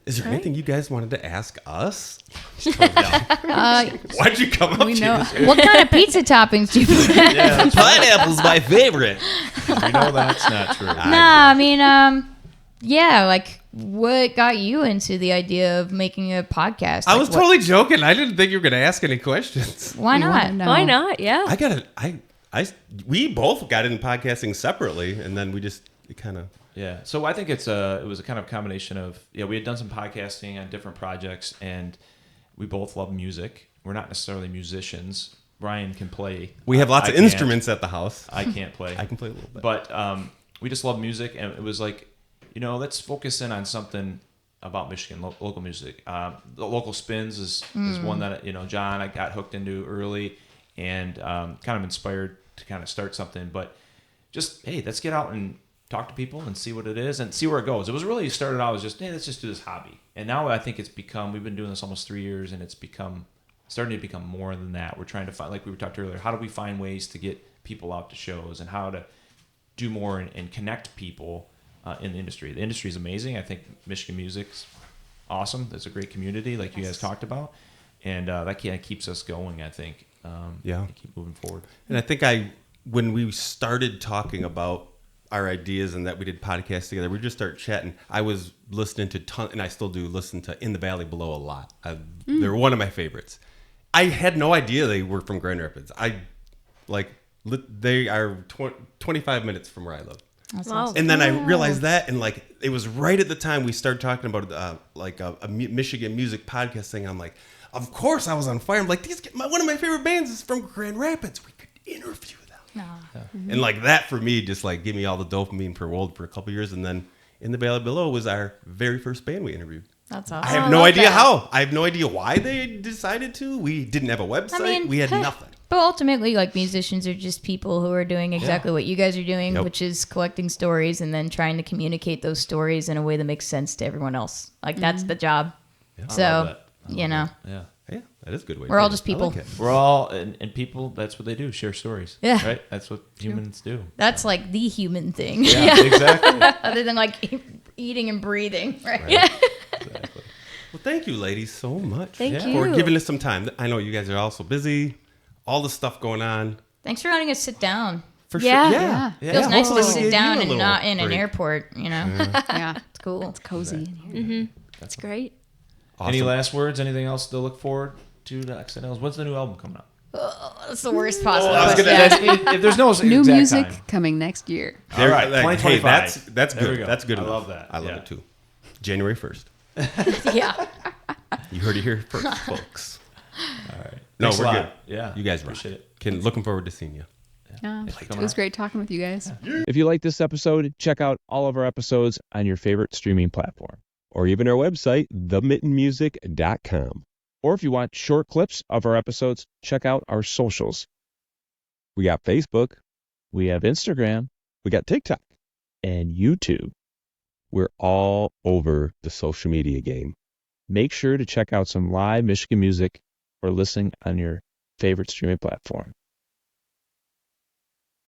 [SPEAKER 1] Is there anything you guys wanted to ask us? Why'd you come up
[SPEAKER 4] We
[SPEAKER 1] here?
[SPEAKER 4] know.
[SPEAKER 3] What kind of pizza toppings do you put?
[SPEAKER 1] Yeah, pineapple's my favorite.
[SPEAKER 2] We know that's not true.
[SPEAKER 3] Nah, I mean, yeah, like what got you into the idea of making a podcast?
[SPEAKER 6] I
[SPEAKER 3] Like,
[SPEAKER 6] was
[SPEAKER 3] what-
[SPEAKER 6] totally joking. I didn't think you were going to ask any questions.
[SPEAKER 3] Why
[SPEAKER 4] We wanna
[SPEAKER 3] not?
[SPEAKER 4] know.
[SPEAKER 5] Why not? Yeah.
[SPEAKER 1] We both got into podcasting separately, and then we just kind of.
[SPEAKER 2] Yeah, so I think it was a kind of combination of we had done some podcasting on different projects, and we both love music. We're not necessarily musicians. Brian can play.
[SPEAKER 1] We have lots
[SPEAKER 2] I
[SPEAKER 1] of
[SPEAKER 2] can't.
[SPEAKER 1] instruments at the house.
[SPEAKER 2] I can't play.
[SPEAKER 1] I can play a little bit.
[SPEAKER 2] But we just love music, and it was like, let's focus in on something about Michigan, local music. The local spins is one that John I got hooked into early, and kind of inspired to kind of start something. But just let's get out and talk to people and see what it is and see where it goes. It was really started out as just let's just do this hobby, and now I think it's become. We've been doing this almost 3 years, and it's starting to become more than that. We're trying to find, like we were talking earlier, how do we find ways to get people out to shows and how to do more and connect people in the industry. The industry is amazing. I think Michigan music's awesome. There's a great community, like you guys talked about, and that kind of keeps us going. I think. And keep moving forward.
[SPEAKER 1] And I think when we started talking about our ideas and that we did podcasts together, we just started chatting. I was listening to and I still do listen to In the Valley Below a lot. They're one of my favorites. I had no idea they were from Grand Rapids. They are 25 minutes from where I live.
[SPEAKER 3] That's
[SPEAKER 5] Wow.
[SPEAKER 3] awesome.
[SPEAKER 1] And then I realized that, and it was right at the time we started talking about a Michigan music podcast thing. I'm like, of course I was on fire. I'm like, one of my favorite bands is from Grand Rapids. We could interview them. And that for me just gave me all the dopamine for world for a couple years. And then In the Valley Below was our very first band we interviewed.
[SPEAKER 3] That's awesome.
[SPEAKER 1] I have no idea how. I have no idea why they decided to. We didn't have a website. We had nothing.
[SPEAKER 3] But ultimately, musicians are just people who are doing exactly what you guys are doing, which is collecting stories and then trying to communicate those stories in a way that makes sense to everyone else. That's the job.
[SPEAKER 1] Yeah.
[SPEAKER 3] So,
[SPEAKER 2] Yeah.
[SPEAKER 1] Yeah, that is a good way.
[SPEAKER 3] We're all just people.
[SPEAKER 1] I like it.
[SPEAKER 2] We're all, and people, that's what they do, share stories.
[SPEAKER 3] Yeah.
[SPEAKER 2] Right? That's what humans do.
[SPEAKER 3] That's the human thing.
[SPEAKER 2] Yeah, exactly.
[SPEAKER 3] Other than eating and breathing, right?
[SPEAKER 2] Exactly.
[SPEAKER 1] Well, thank you, ladies, so much
[SPEAKER 5] Thank
[SPEAKER 1] for
[SPEAKER 5] you.
[SPEAKER 1] giving us some time. I know you guys are all so busy, all the stuff going on.
[SPEAKER 3] Thanks for letting us sit down.
[SPEAKER 1] For
[SPEAKER 5] Yeah.
[SPEAKER 1] sure.
[SPEAKER 4] Yeah.
[SPEAKER 3] Feels nice
[SPEAKER 1] Hopefully
[SPEAKER 3] to
[SPEAKER 1] we
[SPEAKER 3] sit
[SPEAKER 1] gave
[SPEAKER 3] down
[SPEAKER 1] you a
[SPEAKER 3] and
[SPEAKER 1] little
[SPEAKER 3] not in an
[SPEAKER 1] break.
[SPEAKER 3] airport,
[SPEAKER 4] Yeah.
[SPEAKER 3] It's cool.
[SPEAKER 4] It's cozy in here.
[SPEAKER 5] That's great.
[SPEAKER 2] Any
[SPEAKER 1] Awesome.
[SPEAKER 2] last words? Anything else to look forward to next? When's the new album coming out?
[SPEAKER 3] That's the worst possible
[SPEAKER 2] I was
[SPEAKER 3] question.
[SPEAKER 2] gonna, if there's no
[SPEAKER 4] New
[SPEAKER 2] exact
[SPEAKER 4] music
[SPEAKER 2] time.
[SPEAKER 4] coming next year.
[SPEAKER 2] All right,
[SPEAKER 1] Hey,
[SPEAKER 2] 2025.
[SPEAKER 1] that's
[SPEAKER 2] There we
[SPEAKER 1] good.
[SPEAKER 2] go.
[SPEAKER 1] That's good
[SPEAKER 2] I
[SPEAKER 1] enough.
[SPEAKER 2] love that.
[SPEAKER 1] I love
[SPEAKER 2] Yeah.
[SPEAKER 1] it too. January 1st.
[SPEAKER 3] Yeah.
[SPEAKER 1] You heard it here first, folks.
[SPEAKER 2] All right.
[SPEAKER 1] No,
[SPEAKER 2] Thanks a
[SPEAKER 1] we're
[SPEAKER 2] lot.
[SPEAKER 1] good.
[SPEAKER 2] Yeah.
[SPEAKER 1] You guys rock.
[SPEAKER 2] appreciate it.
[SPEAKER 1] Looking forward to seeing you.
[SPEAKER 4] Yeah.
[SPEAKER 2] Thanks for
[SPEAKER 4] It
[SPEAKER 2] coming
[SPEAKER 4] was
[SPEAKER 2] on.
[SPEAKER 4] great talking with you guys.
[SPEAKER 7] If you like this episode, check out all of our episodes on your favorite streaming platform,
[SPEAKER 6] Or even our website, themittenmusic.com.
[SPEAKER 7] or if you want short clips of our episodes, check out our socials.
[SPEAKER 6] We got Facebook,
[SPEAKER 7] We have Instagram,
[SPEAKER 6] we got TikTok,
[SPEAKER 7] and YouTube.
[SPEAKER 6] we're all over the social media game.
[SPEAKER 7] Make sure to check out some live Michigan music or listen on your favorite streaming platform.